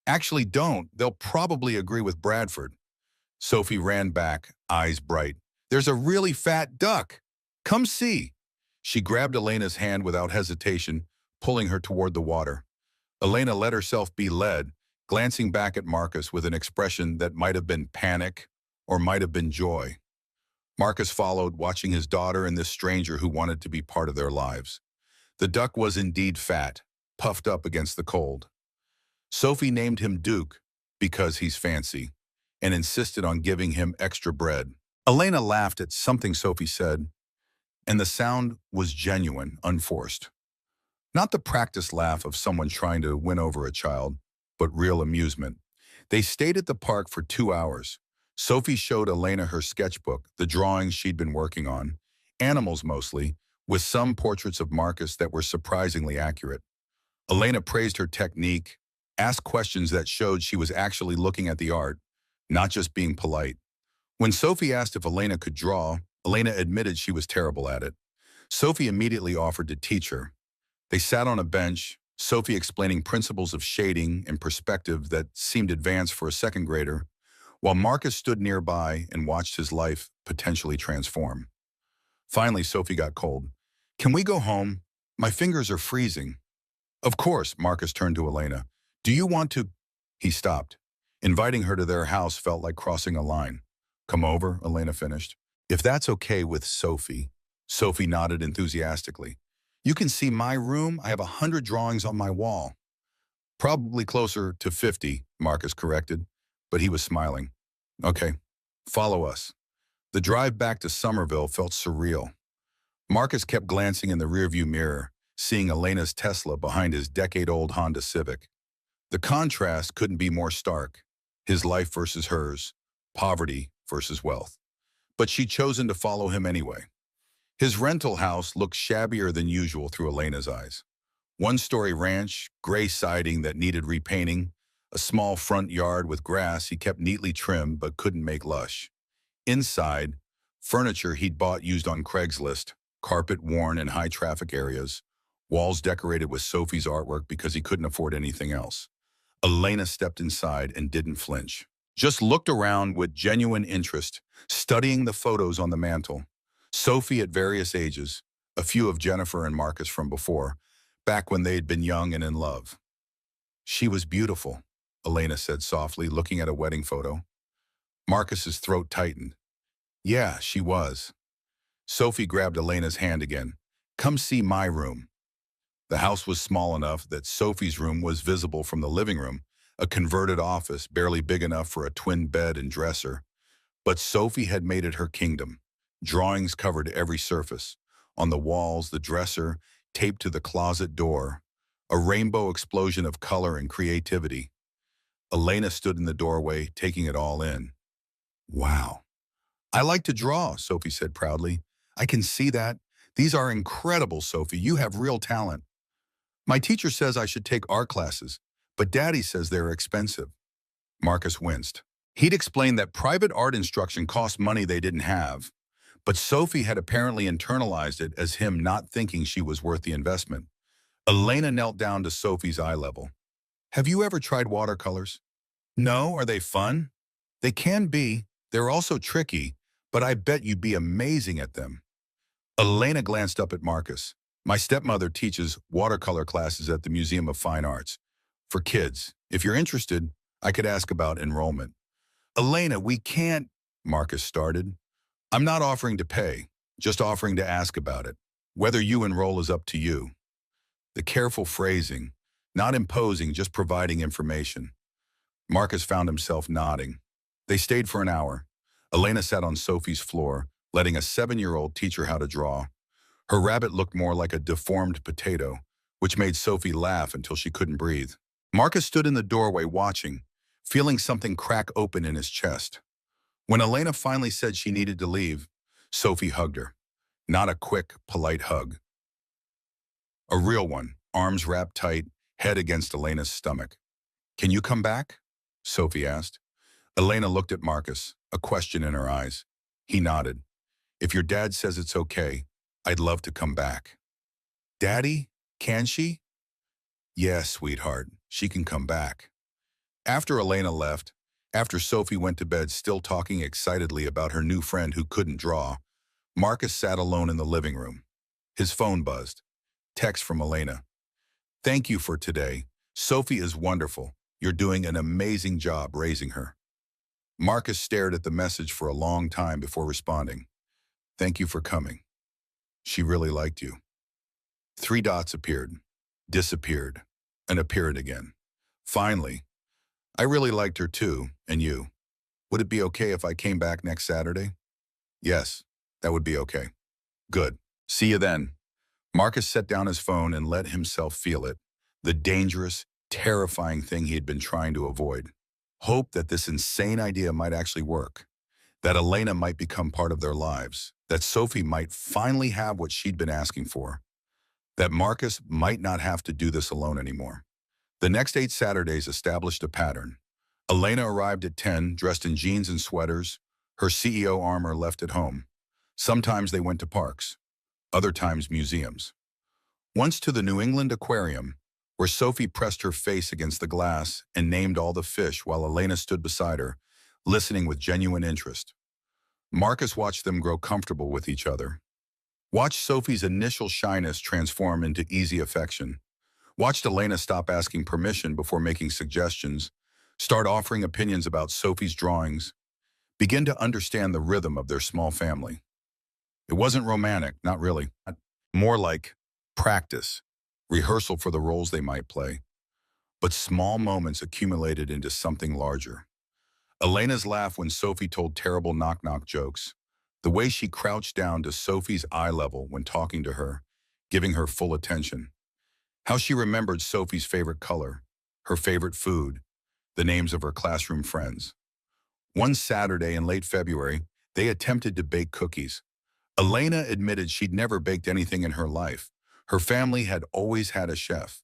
"Actually, don't. They'll probably agree with Bradford." Sophie ran back, eyes bright. "There's a really fat duck. Come see." She grabbed Elena's hand without hesitation, pulling her toward the water. Elena let herself be led, glancing back at Marcus with an expression that might have been panic or might have been joy. Marcus followed, watching his daughter and this stranger who wanted to be part of their lives. The duck was indeed fat, puffed up against the cold. Sophie named him Duke because he's fancy, and insisted on giving him extra bread. Elena laughed at something Sophie said, and the sound was genuine, unforced. Not the practiced laugh of someone trying to win over a child, but real amusement. They stayed at the park for 2 hours. Sophie showed Elena her sketchbook, the drawings she'd been working on, animals mostly, with some portraits of Marcus that were surprisingly accurate. Elena praised her technique, asked questions that showed she was actually looking at the art, not just being polite. When Sophie asked if Elena could draw, Elena admitted she was terrible at it. Sophie immediately offered to teach her. They sat on a bench, Sophie explaining principles of shading and perspective that seemed advanced for a second grader, while Marcus stood nearby and watched his life potentially transform. Finally, Sophie got cold. "Can we go home? My fingers are freezing." "Of course," Marcus turned to Elena. "Do you want to—" He stopped. Inviting her to their house felt like crossing a line. "Come over," Elena finished. "If that's okay with Sophie." Sophie nodded enthusiastically. "You can see my room. I have 100 drawings on my wall." "Probably closer to 50, Marcus corrected, but he was smiling. "Okay, follow us." The drive back to Somerville felt surreal. Marcus kept glancing in the rearview mirror, seeing Elena's Tesla behind his decade-old Honda Civic. The contrast couldn't be more stark. His life versus hers, poverty versus wealth. But she'd chosen to follow him anyway. His rental house looked shabbier than usual through Elena's eyes. One-story ranch, gray siding that needed repainting, a small front yard with grass he kept neatly trimmed but couldn't make lush. Inside, furniture he'd bought used on Craigslist, carpet worn in high-traffic areas, walls decorated with Sophie's artwork because he couldn't afford anything else. Elena stepped inside and didn't flinch. Just looked around with genuine interest, studying the photos on the mantel. Sophie at various ages, a few of Jennifer and Marcus from before, back when they'd been young and in love. "She was beautiful," Elena said softly, looking at a wedding photo. Marcus's throat tightened. "Yeah, she was." Sophie grabbed Elena's hand again. "Come see my room." The house was small enough that Sophie's room was visible from the living room, a converted office barely big enough for a twin bed and dresser. But Sophie had made it her kingdom. Drawings covered every surface. On the walls, the dresser, taped to the closet door. A rainbow explosion of color and creativity. Elena stood in the doorway, taking it all in. "Wow." "I like to draw," Sophie said proudly. "I can see that. These are incredible, Sophie. You have real talent." "My teacher says I should take art classes, but Daddy says they're expensive." Marcus winced. He'd explained that private art instruction cost money they didn't have, but Sophie had apparently internalized it as him not thinking she was worth the investment. Elena knelt down to Sophie's eye level. "Have you ever tried watercolors?" "No, are they fun?" "They can be. They're also tricky, but I bet you'd be amazing at them." Elena glanced up at Marcus. "My stepmother teaches watercolor classes at the Museum of Fine Arts. For kids. If you're interested, I could ask about enrollment." "Elena, we can't," Marcus started. "I'm not offering to pay, just offering to ask about it. Whether you enroll is up to you." The careful phrasing, not imposing, just providing information. Marcus found himself nodding. They stayed for an hour. Elena sat on Sophie's floor, letting a 7-year-old teach her how to draw. Her rabbit looked more like a deformed potato, which made Sophie laugh until she couldn't breathe. Marcus stood in the doorway watching, feeling something crack open in his chest. When Elena finally said she needed to leave, Sophie hugged her. Not a quick, polite hug. A real one, arms wrapped tight, head against Elena's stomach. "Can you come back?" Sophie asked. Elena looked at Marcus, a question in her eyes. He nodded. "If your dad says it's okay, I'd love to come back." "Daddy, can she?" "Yes, sweetheart, she can come back." After Elena left, after Sophie went to bed still talking excitedly about her new friend who couldn't draw, Marcus sat alone in the living room. His phone buzzed. Text from Elena. "Thank you for today. Sophie is wonderful. You're doing an amazing job raising her." Marcus stared at the message for a long time before responding. "Thank you for coming. She really liked you." 3 dots appeared, disappeared, and appeared again. Finally, "I really liked her too, and you. Would it be okay if I came back next Saturday?" "Yes, that would be okay." "Good. See you then." Marcus set down his phone and let himself feel it, the dangerous, terrifying thing he had been trying to avoid. Hope that this insane idea might actually work, that Elena might become part of their lives, that Sophie might finally have what she'd been asking for, that Marcus might not have to do this alone anymore. The next 8 Saturdays established a pattern. Elena arrived at 10, dressed in jeans and sweaters, her CEO armor left at home. Sometimes they went to parks, other times museums. Once to the New England Aquarium, where Sophie pressed her face against the glass and named all the fish while Elena stood beside her, listening with genuine interest. Marcus watched them grow comfortable with each other. Watched Sophie's initial shyness transform into easy affection. Watched Elena stop asking permission before making suggestions, start offering opinions about Sophie's drawings, begin to understand the rhythm of their small family. It wasn't romantic, not really. More like practice, rehearsal for the roles they might play. But small moments accumulated into something larger. Elena's laugh when Sophie told terrible knock-knock jokes. The way she crouched down to Sophie's eye level when talking to her, giving her full attention. How she remembered Sophie's favorite color, her favorite food, the names of her classroom friends. One Saturday in late February, they attempted to bake cookies. Elena admitted she'd never baked anything in her life. Her family had always had a chef.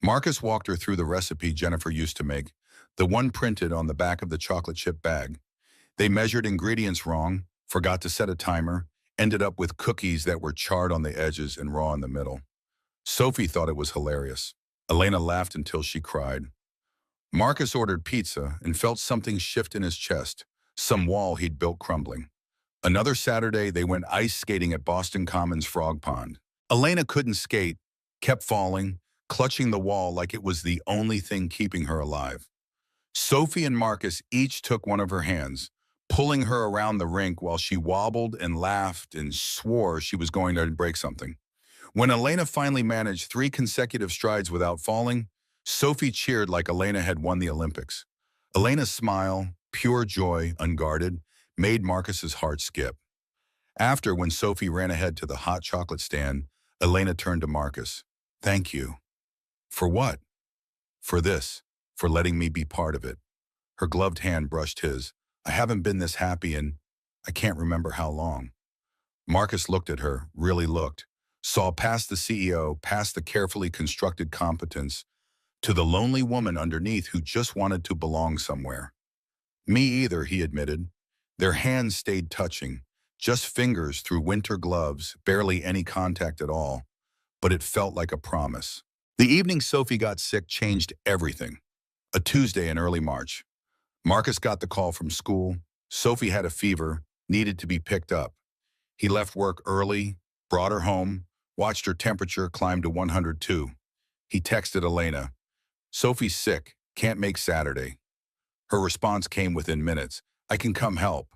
Marcus walked her through the recipe Jennifer used to make, the one printed on the back of the chocolate chip bag. They measured ingredients wrong, forgot to set a timer, ended up with cookies that were charred on the edges and raw in the middle. Sophie thought it was hilarious. Elena laughed until she cried. Marcus ordered pizza and felt something shift in his chest, some wall he'd built crumbling. Another Saturday, they went ice skating at Boston Commons Frog Pond. Elena couldn't skate, kept falling, clutching the wall like it was the only thing keeping her alive. Sophie and Marcus each took one of her hands, pulling her around the rink while she wobbled and laughed and swore she was going to break something. When Elena finally managed 3 consecutive strides without falling, Sophie cheered like Elena had won the Olympics. Elena's smile, pure joy, unguarded, made Marcus's heart skip. After, when Sophie ran ahead to the hot chocolate stand, Elena turned to Marcus. "Thank you." "For what?" "For this, for letting me be part of it." Her gloved hand brushed his. "I haven't been this happy in, I can't remember how long." Marcus looked at her, really looked, saw past the CEO, past the carefully constructed competence, to the lonely woman underneath who just wanted to belong somewhere. "Me either," he admitted. Their hands stayed touching, just fingers through winter gloves, barely any contact at all, but it felt like a promise. The evening Sophie got sick changed everything. A Tuesday in early March. Marcus got the call from school. Sophie had a fever, needed to be picked up. He left work early, brought her home, watched her temperature climb to 102. He texted Elena, "Sophie's sick, can't make Saturday." Her response came within minutes, "I can come help."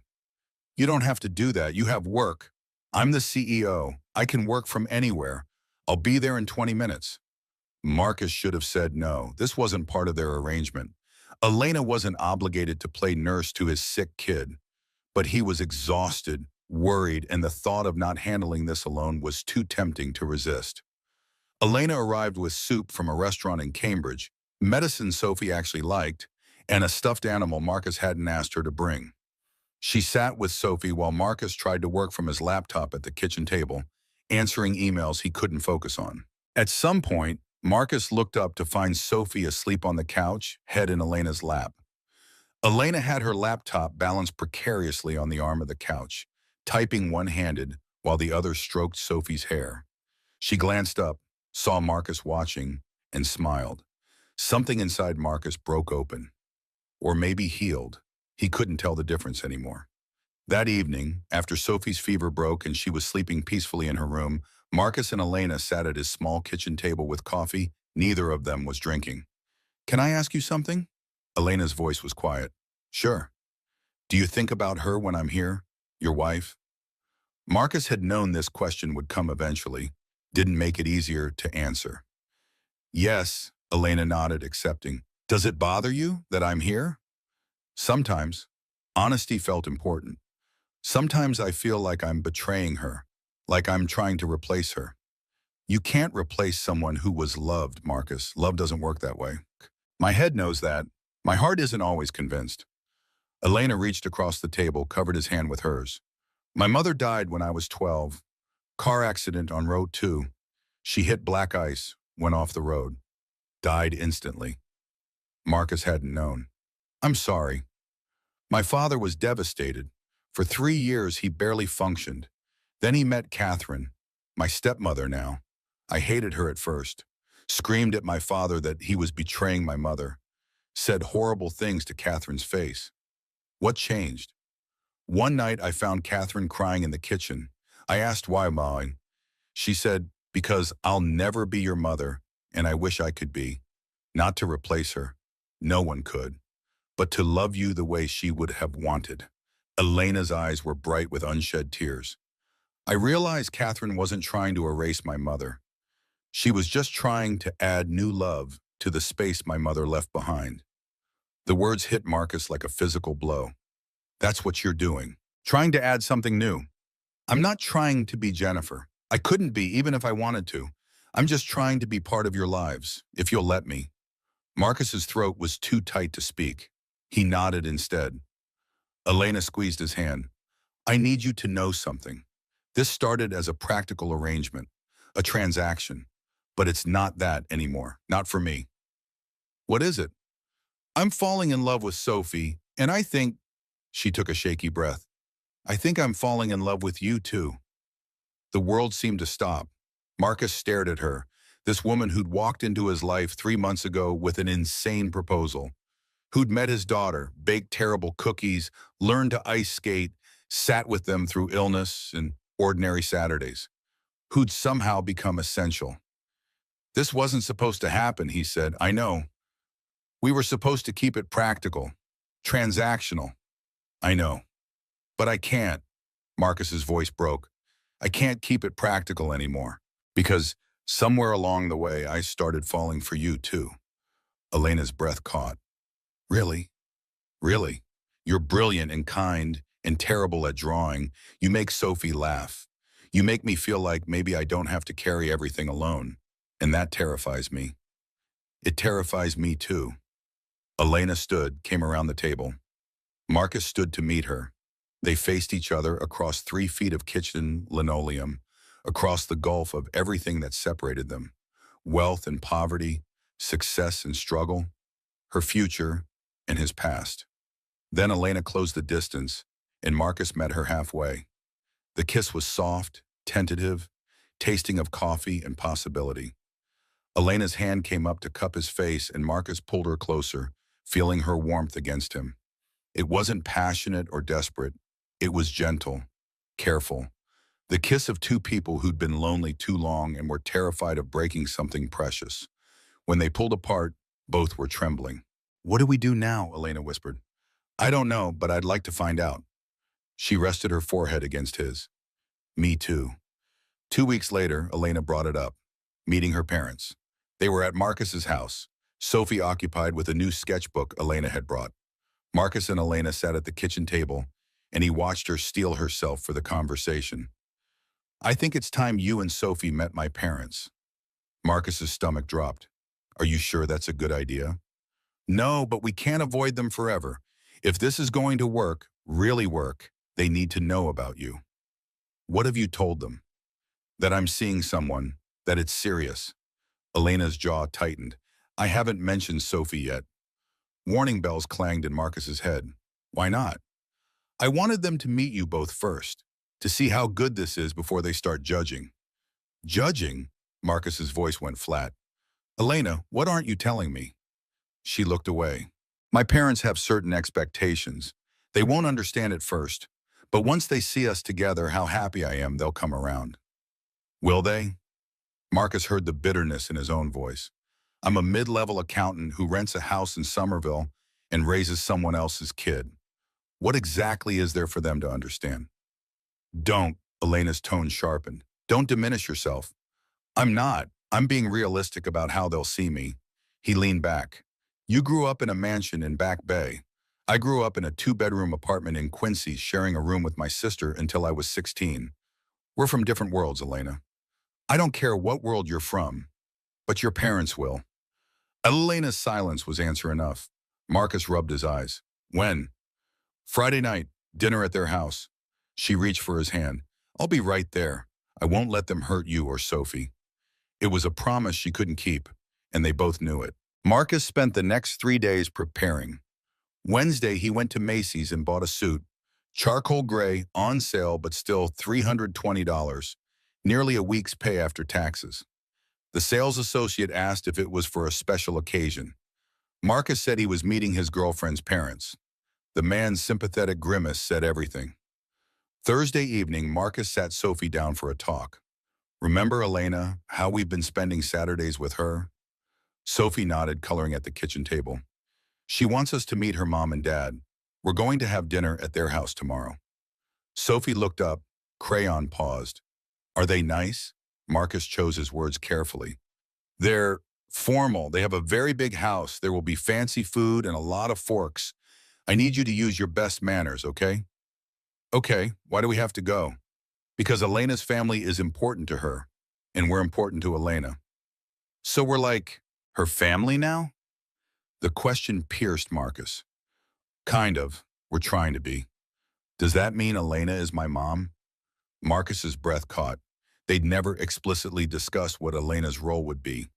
"You don't have to do that, you have work. I'm the CEO, I can work from anywhere. I'll be there in 20 minutes. Marcus should have said no, this wasn't part of their arrangement. Elena wasn't obligated to play nurse to his sick kid, but he was exhausted, worried, and the thought of not handling this alone was too tempting to resist. Elena arrived with soup from a restaurant in Cambridge, medicine Sophie actually liked, and a stuffed animal Marcus hadn't asked her to bring. She sat with Sophie while Marcus tried to work from his laptop at the kitchen table, answering emails he couldn't focus on. At some point, Marcus looked up to find Sophie asleep on the couch, head in Elena's lap. Elena had her laptop balanced precariously on the arm of the couch, typing one-handed while the other stroked Sophie's hair. She glanced up, saw Marcus watching, and smiled. Something inside Marcus broke open. Or maybe healed. He couldn't tell the difference anymore. That evening, after Sophie's fever broke and she was sleeping peacefully in her room, Marcus and Elena sat at his small kitchen table with coffee. Neither of them was drinking. "Can I ask you something?" Elena's voice was quiet. "Sure." "Do you think about her when I'm here? Your wife?" Marcus had known this question would come eventually. Didn't make it easier to answer. "Yes," Elena nodded, accepting. "Does it bother you that I'm here?" "Sometimes." Honesty felt important. "Sometimes I feel like I'm betraying her, like I'm trying to replace her." "You can't replace someone who was loved, Marcus. Love doesn't work that way." "My head knows that. My heart isn't always convinced. Elena reached across the table, covered his hand with hers. My mother died when I was 12. Car accident on Road 2. She hit black ice, went off the road. Died instantly. Marcus hadn't known. I'm sorry. My father was devastated. For 3 years, he barely functioned. Then he met Catherine, my stepmother now. I hated her at first. Screamed at my father that he was betraying my mother. Said horrible things to Catherine's face. What changed? One night, I found Catherine crying in the kitchen. I asked why, Ma. She said, because I'll never be your mother, and I wish I could be. Not to replace her. No one could. But to love you the way she would have wanted. Elena's eyes were bright with unshed tears. I realized Catherine wasn't trying to erase my mother. She was just trying to add new love to the space my mother left behind. The words hit Marcus like a physical blow. That's what you're doing. Trying to add something new. I'm not trying to be Jennifer. I couldn't be, even if I wanted to. I'm just trying to be part of your lives, if you'll let me. Marcus's throat was too tight to speak. He nodded instead. Elena squeezed his hand. I need you to know something. This started as a practical arrangement, a transaction, but it's not that anymore, not for me. What is it? I'm falling in love with Sophie, and I think, she took a shaky breath, I think I'm falling in love with you too. The world seemed to stop. Marcus stared at her, this woman who'd walked into his life 3 months ago with an insane proposal, who'd met his daughter, baked terrible cookies, learned to ice skate, sat with them through illness and ordinary Saturdays, who'd somehow become essential. This wasn't supposed to happen, he said. I know. We were supposed to keep it practical, transactional. I know. But I can't. Marcus's voice broke. I can't keep it practical anymore. Because somewhere along the way, I started falling for you too. Elena's breath caught. Really? Really? You're brilliant and kind and terrible at drawing. You make Sophie laugh. You make me feel like maybe I don't have to carry everything alone. And that terrifies me. It terrifies me too. Elena stood, came around the table. Marcus stood to meet her. They faced each other across 3 feet of kitchen linoleum, across the gulf of everything that separated them. Wealth and poverty, success and struggle, her future and his past. Then Elena closed the distance, and Marcus met her halfway. The kiss was soft, tentative, tasting of coffee and possibility. Elena's hand came up to cup his face, and Marcus pulled her closer, feeling her warmth against him. It wasn't passionate or desperate. It was gentle, careful. The kiss of 2 people who'd been lonely too long and were terrified of breaking something precious. When they pulled apart, both were trembling. What do we do now? Elena whispered. I don't know, but I'd like to find out. She rested her forehead against his. Me too. 2 weeks later, Elena brought it up, meeting her parents. They were at Marcus's house, Sophie occupied with a new sketchbook Elena had brought. Marcus and Elena sat at the kitchen table, and he watched her steel herself for the conversation. I think it's time you and Sophie met my parents. Marcus's stomach dropped. Are you sure that's a good idea? No, but we can't avoid them forever. If this is going to work, really work, they need to know about you. What have you told them? That I'm seeing someone, that it's serious. Elena's jaw tightened. I haven't mentioned Sophie yet. Warning bells clanged in Marcus's head. Why not? I wanted them to meet you both first, to see how good this is before they start judging. Judging? Marcus's voice went flat. Elena, what aren't you telling me? She looked away. My parents have certain expectations. They won't understand at first, but once they see us together, how happy I am, they'll come around. Will they? Marcus heard the bitterness in his own voice. I'm a mid-level accountant who rents a house in Somerville and raises someone else's kid. What exactly is there for them to understand? Don't, Elena's tone sharpened. Don't diminish yourself. I'm not. I'm being realistic about how they'll see me. He leaned back. You grew up in a mansion in Back Bay. I grew up in a 2-bedroom apartment in Quincy, sharing a room with my sister until I was 16. We're from different worlds, Elena. I don't care what world you're from, but your parents will. Elena's silence was answer enough. Marcus rubbed his eyes. When? Friday night, dinner at their house. She reached for his hand. I'll be right there. I won't let them hurt you or Sophie. It was a promise she couldn't keep, and they both knew it. Marcus spent the next 3 days preparing. Wednesday, he went to Macy's and bought a suit. Charcoal gray, on sale, but still $320, nearly a week's pay after taxes. The sales associate asked if it was for a special occasion. Marcus said he was meeting his girlfriend's parents. The man's sympathetic grimace said everything. Thursday evening, Marcus sat Sophie down for a talk. Remember, Elena, how we've been spending Saturdays with her? Sophie nodded, coloring at the kitchen table. She wants us to meet her mom and dad. We're going to have dinner at their house tomorrow. Sophie looked up. Crayon paused. Are they nice? Marcus chose his words carefully. They're formal. They have a very big house. There will be fancy food and a lot of forks. I need you to use your best manners, okay? Okay, why do we have to go? Because Elena's family is important to her, and we're important to Elena. So we're like her family now? The question pierced Marcus. Kind of. We're trying to be. Does that mean Elena is my mom? Marcus's breath caught. They'd never explicitly discussed what Elena's role would be.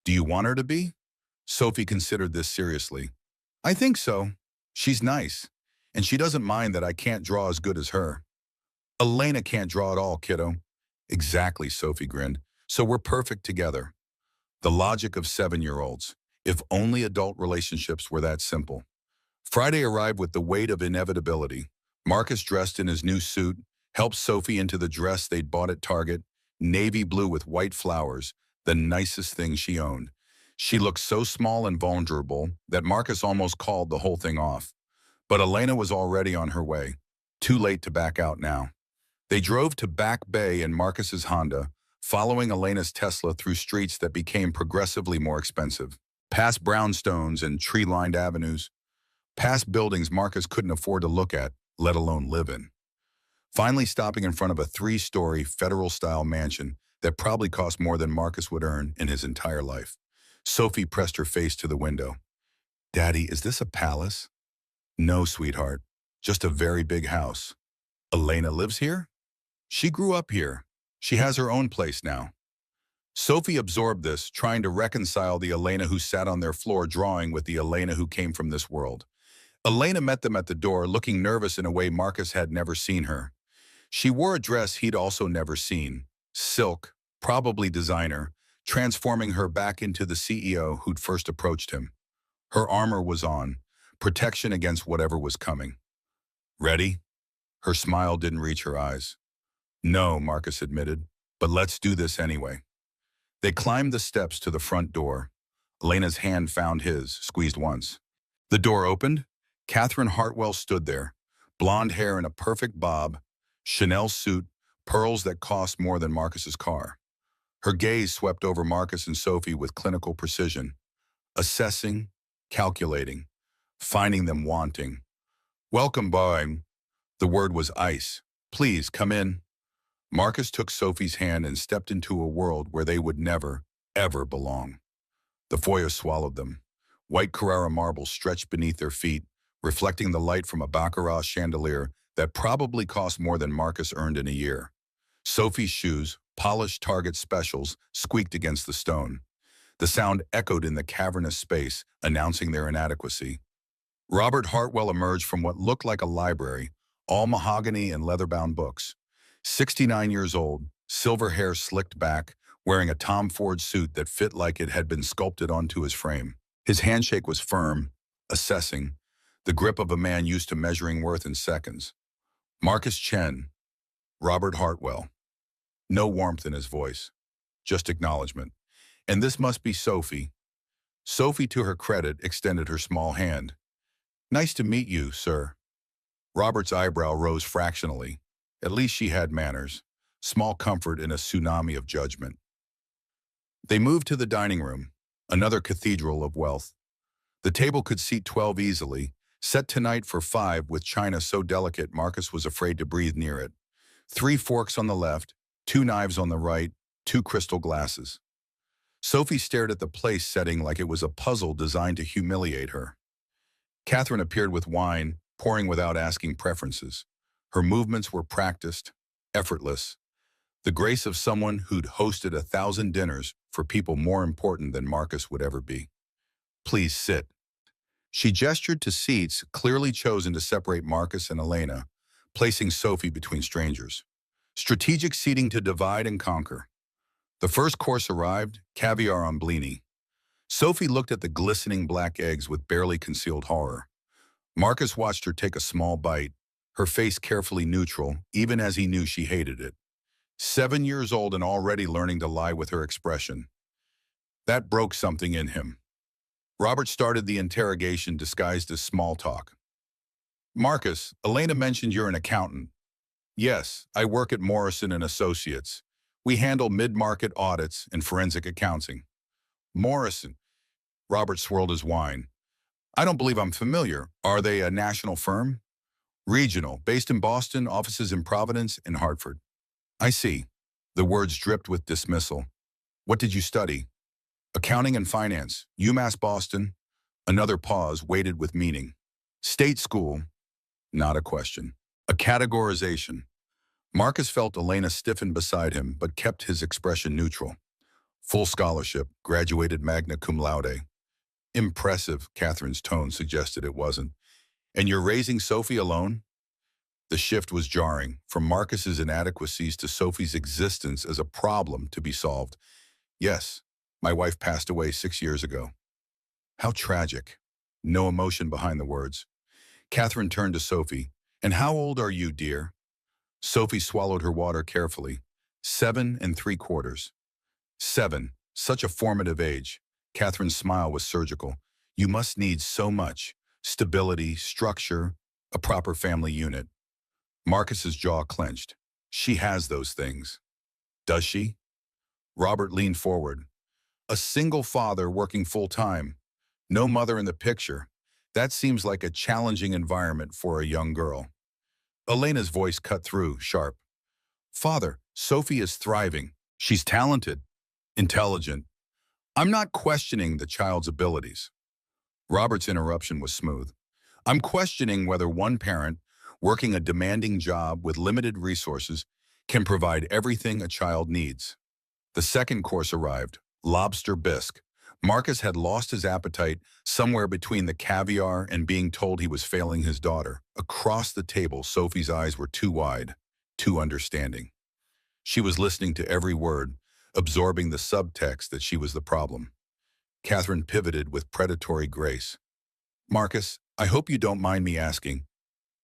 Do you want her to be? Sophie considered this seriously. I think so. She's nice, and she doesn't mind that I can't draw as good as her. Elena can't draw at all, kiddo. Exactly, Sophie grinned. So we're perfect together. The logic of 7-year-olds. If only adult relationships were that simple. Friday arrived with the weight of inevitability. Marcus, dressed in his new suit, helped Sophie into the dress they'd bought at Target, navy blue with white flowers, the nicest thing she owned. She looked so small and vulnerable that Marcus almost called the whole thing off. But Elena was already on her way. Too late to back out now. They drove to Back Bay in Marcus's Honda, following Elena's Tesla through streets that became progressively more expensive. Past brownstones and tree-lined avenues. Past buildings Marcus couldn't afford to look at, let alone live in. Finally stopping in front of a 3-story federal-style mansion that probably cost more than Marcus would earn in his entire life. Sophie pressed her face to the window. Daddy, is this a palace? No, sweetheart. Just a very big house. Elena lives here? She grew up here. She has her own place now. Sophie absorbed this, trying to reconcile the Elena who sat on their floor drawing with the Elena who came from this world. Elena met them at the door, looking nervous in a way Marcus had never seen her. She wore a dress he'd also never seen. Silk, probably designer, transforming her back into the CEO who'd first approached him. Her armor was on, protection against whatever was coming. Ready? Her smile didn't reach her eyes. No, Marcus admitted, but let's do this anyway. They climbed the steps to the front door. Elena's hand found his, squeezed once. The door opened. Catherine Hartwell stood there, blonde hair in a perfect bob, Chanel suit, pearls that cost more than Marcus's car. Her gaze swept over Marcus and Sophie with clinical precision, assessing, calculating, finding them wanting. Welcome, boy. The word was ice. Please, come in. Marcus took Sophie's hand and stepped into a world where they would never, ever belong. The foyer swallowed them. White Carrara marble stretched beneath their feet, reflecting the light from a baccarat chandelier that probably cost more than Marcus earned in a year. Sophie's shoes, polished Target specials, squeaked against the stone. The sound echoed in the cavernous space, announcing their inadequacy. Robert Hartwell emerged from what looked like a library, all mahogany and leather-bound books. 69 years old, silver hair slicked back, wearing a Tom Ford suit that fit like it had been sculpted onto his frame. His handshake was firm, assessing, the grip of a man used to measuring worth in seconds. Marcus Chen, Robert Hartwell. No warmth in his voice, just acknowledgement. And this must be Sophie. Sophie, to her credit, extended her small hand. Nice to meet you, sir. Robert's eyebrow rose fractionally. At least she had manners. Small comfort in a tsunami of judgment. They moved to the dining room, another cathedral of wealth. The table could seat 12 easily, set tonight for 5 with china so delicate Marcus was afraid to breathe near it. 3 forks on the left, 2 knives on the right, 2 crystal glasses. Sophie stared at the place setting like it was a puzzle designed to humiliate her. Catherine appeared with wine, pouring without asking preferences. Her movements were practiced, effortless, the grace of someone who'd hosted 1,000 dinners for people more important than Marcus would ever be. Please sit. She gestured to seats clearly chosen to separate Marcus and Elena, placing Sophie between strangers. Strategic seating to divide and conquer. The first course arrived, caviar on blini. Sophie looked at the glistening black eggs with barely concealed horror. Marcus watched her take a small bite, her face carefully neutral, even as he knew she hated it. 7 years old and already learning to lie with her expression. That broke something in him. Robert started the interrogation disguised as small talk. Marcus, Elena mentioned you're an accountant. Yes, I work at Morrison and Associates. We handle mid-market audits and forensic accounting. Morrison. Robert swirled his wine. I don't believe I'm familiar. Are they a national firm? Regional, based in Boston, offices in Providence and Hartford. I see. The words dripped with dismissal. What did you study? Accounting and finance, UMass Boston. Another pause weighted with meaning. State school. Not a question. A categorization. Marcus felt Elena stiffen beside him, but kept his expression neutral. Full scholarship, graduated magna cum laude. Impressive, Catherine's tone suggested it wasn't. And you're raising Sophie alone? The shift was jarring, from Marcus's inadequacies to Sophie's existence as a problem to be solved. Yes, my wife passed away 6 years ago. How tragic. No emotion behind the words. Catherine turned to Sophie. And how old are you, dear? Sophie swallowed her water carefully. 7 3/4. 7. Such a formative age. Catherine's smile was surgical. You must need so much. Stability, structure, a proper family unit. Marcus's jaw clenched. She has those things. Does she? Robert leaned forward. A single father working full-time. No mother in the picture. That seems like a challenging environment for a young girl. Elena's voice cut through, sharp. Father, Sophie is thriving. She's talented, intelligent. I'm not questioning the child's abilities. Robert's interruption was smooth. I'm questioning whether one parent, working a demanding job with limited resources, can provide everything a child needs. The second course arrived, lobster bisque. Marcus had lost his appetite somewhere between the caviar and being told he was failing his daughter. Across the table, Sophie's eyes were too wide, too understanding. She was listening to every word, absorbing the subtext that she was the problem. Catherine pivoted with predatory grace. Marcus, I hope you don't mind me asking,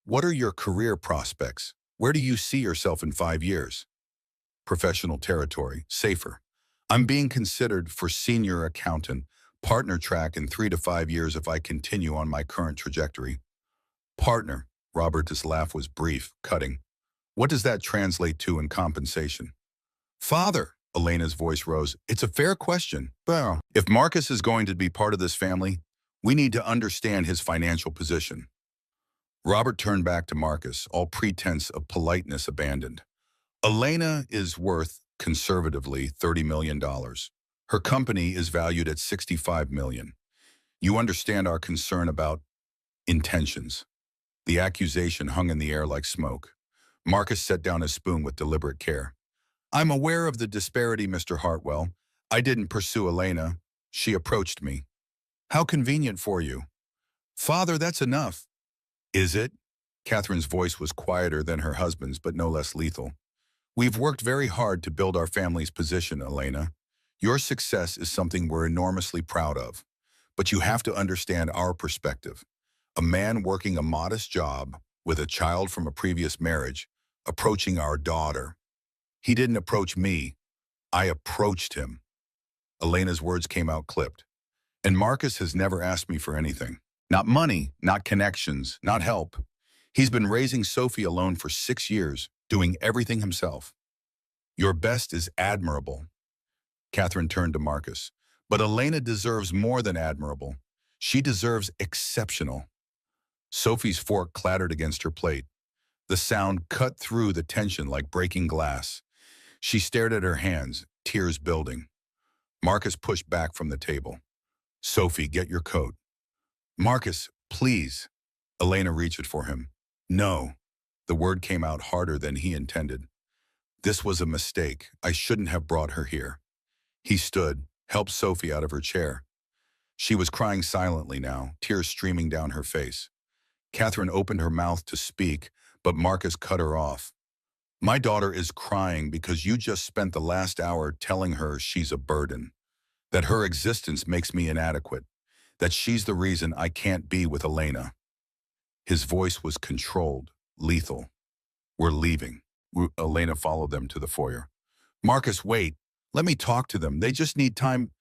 what are your career prospects? Where do you see yourself in 5 years? Professional territory, safer. I'm being considered for senior accountant, partner track in 3 to 5 years if I continue on my current trajectory. Partner, Robert's laugh was brief, cutting. What does that translate to in compensation? Father, Elena's voice rose, it's a fair question. Well, if Marcus is going to be part of this family, we need to understand his financial position. Robert turned back to Marcus, all pretense of politeness abandoned. Elena is worth, conservatively, $30 million. Her company is valued at $65 million. You understand our concern about intentions. The accusation hung in the air like smoke. Marcus set down his spoon with deliberate care. I'm aware of the disparity, Mr. Hartwell. I didn't pursue Elena. She approached me. How convenient for you. Father, that's enough. Is it? Catherine's voice was quieter than her husband's, but no less lethal. We've worked very hard to build our family's position, Elena. Your success is something we're enormously proud of. But you have to understand our perspective. A man working a modest job with a child from a previous marriage, approaching our daughter. He didn't approach me. I approached him. Elena's words came out clipped. And Marcus has never asked me for anything. Not money, not connections, not help. He's been raising Sophie alone for 6 years, doing everything himself. Your best is admirable. Catherine turned to Marcus. But Elena deserves more than admirable. She deserves exceptional. Sophie's fork clattered against her plate. The sound cut through the tension like breaking glass. She stared at her hands, tears building. Marcus pushed back from the table. Sophie, get your coat. Marcus, Please. Elena reached for him. No. The word came out harder than he intended. This was a mistake. I shouldn't have brought her here. He stood, helped Sophie out of her chair. She was crying silently now, tears streaming down her face. Catherine opened her mouth to speak, but Marcus cut her off. My daughter is crying because you just spent the last hour telling her she's a burden, that her existence makes me inadequate, that she's the reason I can't be with Elena. His voice was controlled, lethal. We're leaving. Elena followed them to the foyer. Marcus, wait. Let me talk to them. They just need time.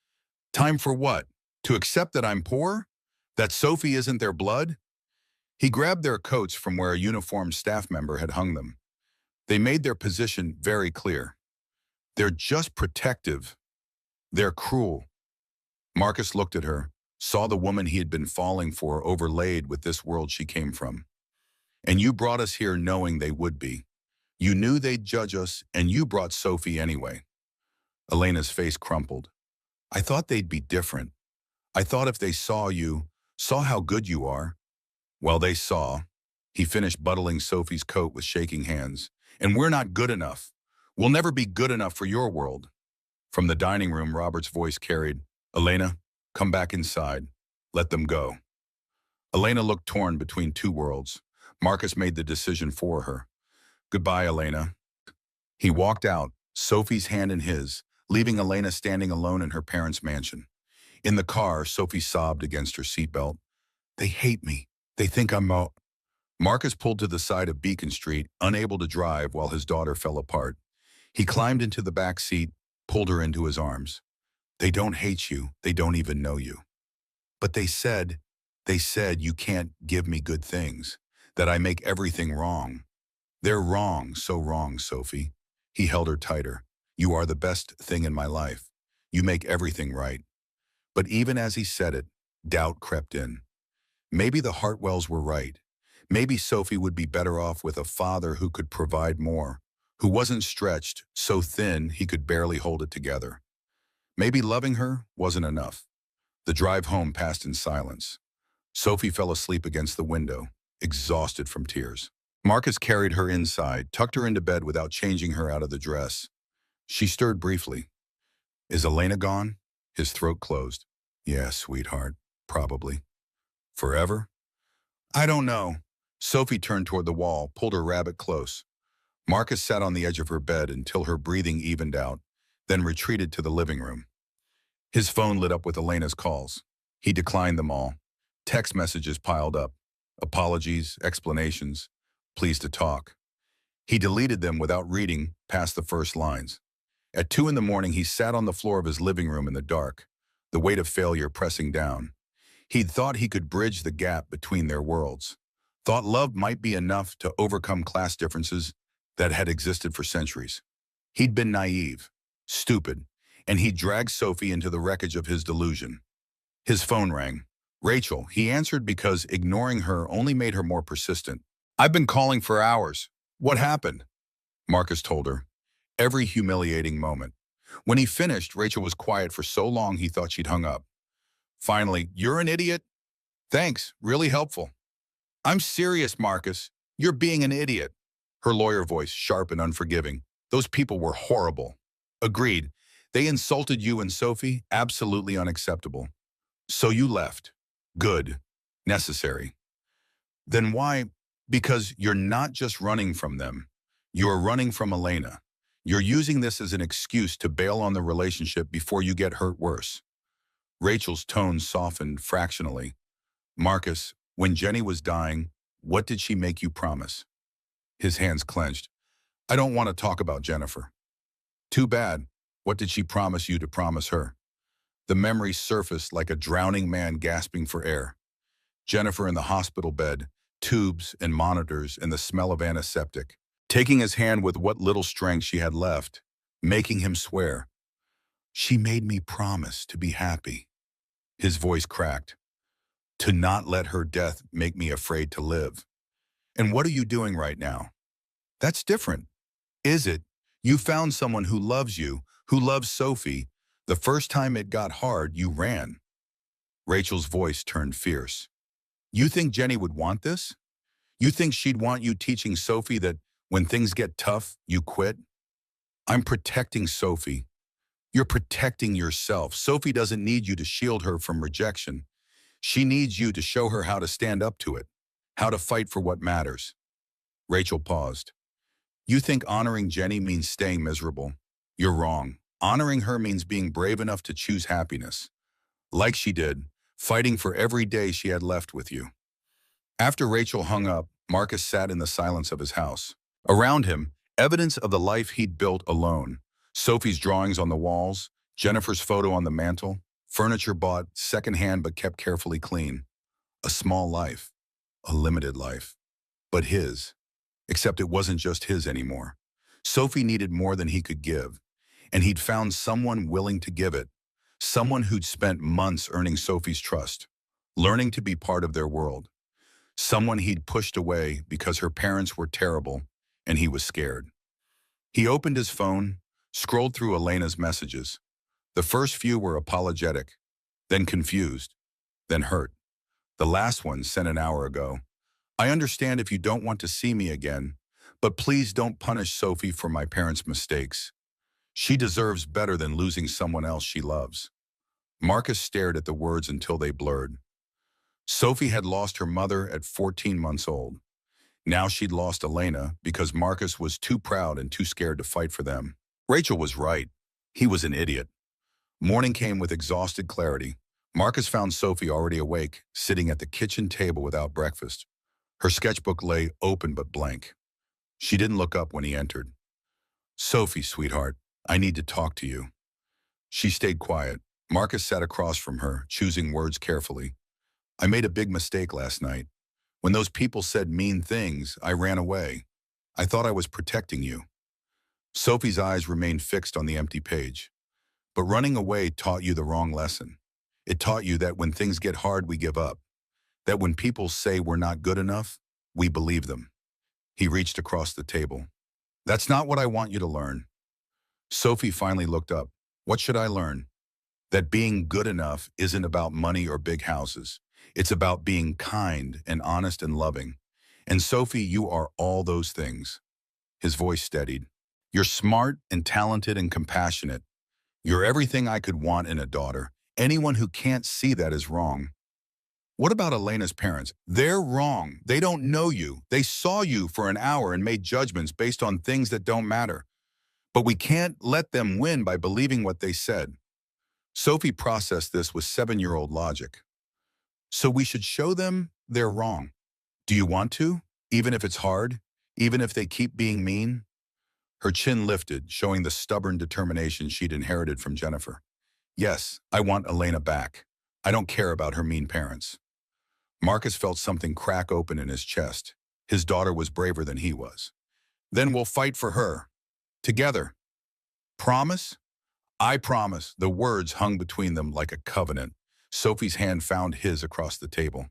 Time for what? To accept that I'm poor? That Sophie isn't their blood? He grabbed their coats from where a uniformed staff member had hung them. They made their position very clear. They're just protective. They're cruel. Marcus looked at her, saw the woman he had been falling for overlaid with this world she came from. And you brought us here knowing they would be. You knew they'd judge us, and you brought Sophie anyway. Elena's face crumpled. I thought they'd be different. I thought if they saw you, saw how good you are. Well, they saw. He finished buttoning Sophie's coat with shaking hands. And we're not good enough. We'll never be good enough for your world. From the dining room, Robert's voice carried, Elena, come back inside. Let them go. Elena looked torn between two worlds. Marcus made the decision for her. Goodbye, Elena. He walked out, Sophie's hand in his, leaving Elena standing alone in her parents' mansion. In the car, Sophie sobbed against her seatbelt. They hate me. They think I'm a... Marcus pulled to the side of Beacon Street, unable to drive while his daughter fell apart. He climbed into the back seat, pulled her into his arms. They don't hate you. They don't even know you. But they said you can't give me good things, that I make everything wrong. They're wrong, so wrong, Sophie. He held her tighter. You are the best thing in my life. You make everything right. But even as he said it, doubt crept in. Maybe the Hartwells were right. Maybe Sophie would be better off with a father who could provide more, who wasn't stretched, so thin he could barely hold it together. Maybe loving her wasn't enough. The drive home passed in silence. Sophie fell asleep against the window, exhausted from tears. Marcus carried her inside, tucked her into bed without changing her out of the dress. She stirred briefly. Is Elena gone? His throat closed. Yeah, sweetheart, probably. Forever? I don't know. Sophie turned toward the wall, pulled her rabbit close. Marcus sat on the edge of her bed until her breathing evened out, then retreated to the living room. His phone lit up with Elena's calls. He declined them all. Text messages piled up. Apologies, explanations, pleas to talk. He deleted them without reading past the first lines. At 2 a.m, he sat on the floor of his living room in the dark, the weight of failure pressing down. He'd thought he could bridge the gap between their worlds. Thought love might be enough to overcome class differences that had existed for centuries. He'd been naive, stupid, and he'd dragged Sophie into the wreckage of his delusion. His phone rang. Rachel, he answered because ignoring her only made her more persistent. I've been calling for hours. What happened? Marcus told her. Every humiliating moment. When he finished, Rachel was quiet for so long he thought she'd hung up. Finally, you're an idiot? Thanks, really helpful. I'm serious, Marcus. You're being an idiot. Her lawyer voice, sharp and unforgiving. Those people were horrible. Agreed. They insulted you and Sophie. Absolutely unacceptable. So you left. Good. Necessary. Then why? Because you're not just running from them. You're running from Elena. You're using this as an excuse to bail on the relationship before you get hurt worse. Rachel's tone softened fractionally. Marcus, when Jenny was dying, what did she make you promise? His hands clenched. I don't want to talk about Jennifer. Too bad. What did she promise you to promise her? The memory surfaced like a drowning man gasping for air. Jennifer in the hospital bed, tubes and monitors and the smell of antiseptic. Taking his hand with what little strength she had left, making him swear. She made me promise to be happy. His voice cracked. To not let her death make me afraid to live. And what are you doing right now? That's different. Is it? You found someone who loves you, who loves Sophie. The first time it got hard, you ran. Rachel's voice turned fierce. You think Jenny would want this? You think she'd want you teaching Sophie that when things get tough, you quit? I'm protecting Sophie. You're protecting yourself. Sophie doesn't need you to shield her from rejection. She needs you to show her how to stand up to it, how to fight for what matters. Rachel paused. You think honoring Jenny means staying miserable? You're wrong. Honoring her means being brave enough to choose happiness. Like she did, fighting for every day she had left with you. After Rachel hung up, Marcus sat in the silence of his house. Around him, evidence of the life he'd built alone. Sophie's drawings on the walls, Jennifer's photo on the mantle, furniture bought secondhand but kept carefully clean. A small life, a limited life, but his. Except it wasn't just his anymore. Sophie needed more than he could give, and he'd found someone willing to give it, someone who'd spent months earning Sophie's trust, learning to be part of their world, someone he'd pushed away because her parents were terrible and he was scared. He opened his phone, scrolled through Elena's messages. The first few were apologetic, then confused, then hurt. The last one, sent an hour ago. I understand if you don't want to see me again, but please don't punish Sophie for my parents' mistakes. She deserves better than losing someone else she loves. Marcus stared at the words until they blurred. Sophie had lost her mother at 14 months old. Now she'd lost Elena because Marcus was too proud and too scared to fight for them. Rachel was right. He was an idiot. Morning came with exhausted clarity. Marcus found Sophie already awake, sitting at the kitchen table without breakfast. Her sketchbook lay open but blank. She didn't look up when he entered. Sophie, sweetheart, I need to talk to you. She stayed quiet. Marcus sat across from her, choosing words carefully. I made a big mistake last night. When those people said mean things, I ran away. I thought I was protecting you. Sophie's eyes remained fixed on the empty page. But running away taught you the wrong lesson. It taught you that when things get hard, we give up. That when people say we're not good enough, we believe them. He reached across the table. That's not what I want you to learn. Sophie finally looked up. What should I learn? That being good enough isn't about money or big houses. It's about being kind and honest and loving. And Sophie, you are all those things. His voice steadied. You're smart and talented and compassionate. You're everything I could want in a daughter. Anyone who can't see that is wrong. What about Elena's parents? They're wrong. They don't know you. They saw you for an hour and made judgments based on things that don't matter. But we can't let them win by believing what they said. Sophie processed this with 7-year-old logic. So we should show them they're wrong. Do you want to? Even if it's hard? Even if they keep being mean? Her chin lifted, showing the stubborn determination she'd inherited from Jennifer. Yes, I want Elena back. I don't care about her mean parents. Marcus felt something crack open in his chest. His daughter was braver than he was. Then we'll fight for her. Together. Promise? I promise. The words hung between them like a covenant. Sophie's hand found his across the table.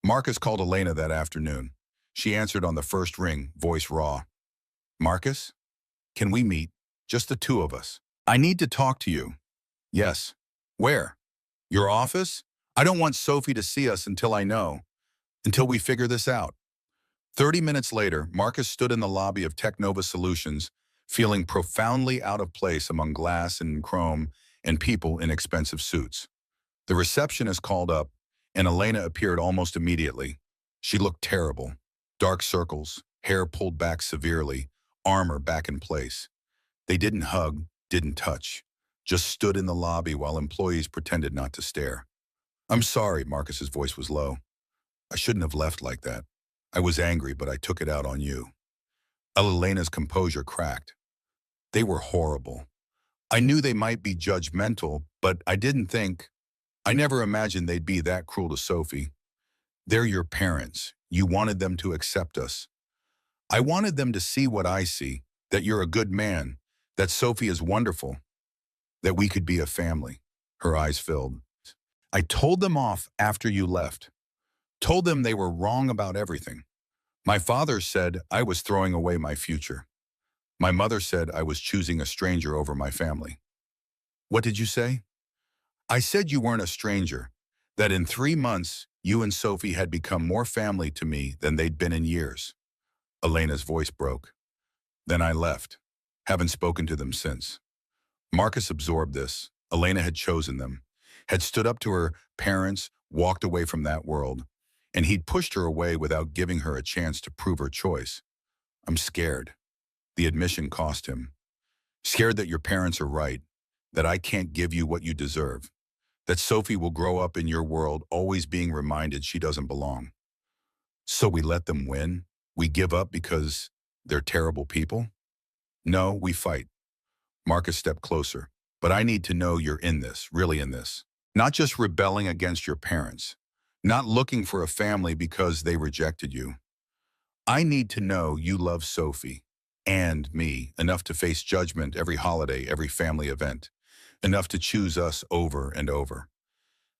Marcus called Elena that afternoon. She answered on the first ring, voice raw. Marcus? Can we meet? Just the two of us. I need to talk to you. Yes. Where? Your office? I don't want Sophie to see us until I know. Until we figure this out. 30 minutes later, Marcus stood in the lobby of Technova Solutions, feeling profoundly out of place among glass and chrome and people in expensive suits. The receptionist called up, and Elena appeared almost immediately. She looked terrible. Dark circles, hair pulled back severely, armor back in place. They didn't hug, didn't touch, just stood in the lobby while employees pretended not to stare. I'm sorry, Marcus's voice was low. I shouldn't have left like that. I was angry, but I took it out on you. Elena's composure cracked. They were horrible. I knew they might be judgmental, but I never imagined they'd be that cruel to Sophie. They're your parents. You wanted them to accept us. I wanted them to see what I see, that you're a good man, that Sophie is wonderful, that we could be a family. Her eyes filled. I told them off after you left. Told them they were wrong about everything. My father said I was throwing away my future. My mother said I was choosing a stranger over my family. What did you say? I said you weren't a stranger, that in 3 months You and Sophie had become more family to me than they'd been in years. Elena's voice broke. Then I left. Haven't spoken to them since. Marcus absorbed this. Elena had chosen them, had stood up to her parents, walked away from that world, and he'd pushed her away without giving her a chance to prove her choice. I'm scared. The admission cost him. Scared that your parents are right, that I can't give you what you deserve, that Sophie will grow up in your world always being reminded she doesn't belong. So we let them win? We give up because they're terrible people? No, we fight. Marcus stepped closer. But I need to know you're in this, really in this. Not just rebelling against your parents. Not looking for a family because they rejected you. I need to know you love Sophie and me enough to face judgment every holiday, every family event. Enough to choose us over and over.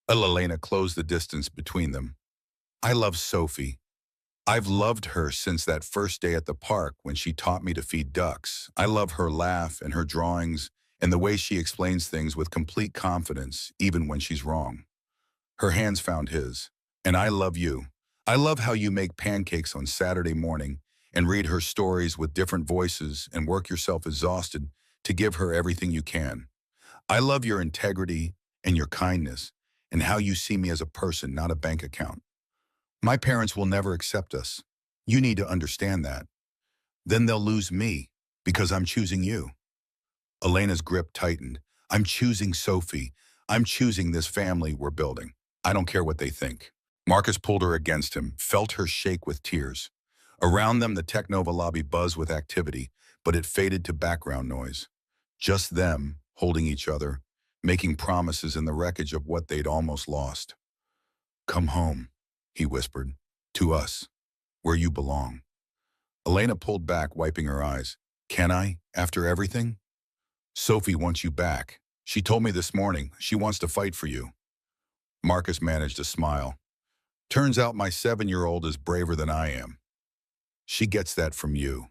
Elena closed the distance between them. I love Sophie. I've loved her since that first day at the park when she taught me to feed ducks. I love her laugh and her drawings and the way she explains things with complete confidence, even when she's wrong. Her hands found his. And I love you. I love how you make pancakes on Saturday morning and read her stories with different voices and work yourself exhausted to give her everything you can. I love your integrity and your kindness and how you see me as a person, not a bank account. My parents will never accept us. You need to understand that. Then they'll lose me because I'm choosing you. Elena's grip tightened. I'm choosing Sophie. I'm choosing this family we're building. I don't care what they think. Marcus pulled her against him, felt her shake with tears. Around them, the Technova lobby buzzed with activity, but it faded to background noise. Just them, holding each other, making promises in the wreckage of what they'd almost lost. Come home, he whispered, to us, where you belong. Elena pulled back, wiping her eyes. Can I, after everything? Sophie wants you back. She told me this morning she wants to fight for you. Marcus managed a smile. Turns out my 7-year-old is braver than I am. She gets that from you.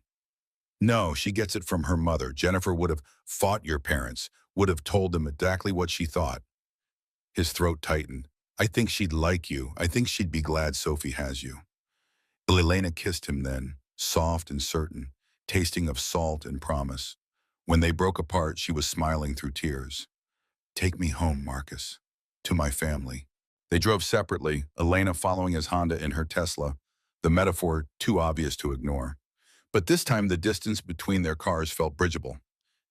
No, she gets it from her mother. Jennifer would have fought your parents, would have told them exactly what she thought. His throat tightened. I think she'd like you. I think she'd be glad Sophie has you. Elena kissed him then, soft and certain, tasting of salt and promise. When they broke apart, she was smiling through tears. Take me home, Marcus, to my family. They drove separately, Elena following his Honda in her Tesla, the metaphor too obvious to ignore. But this time the distance between their cars felt bridgeable.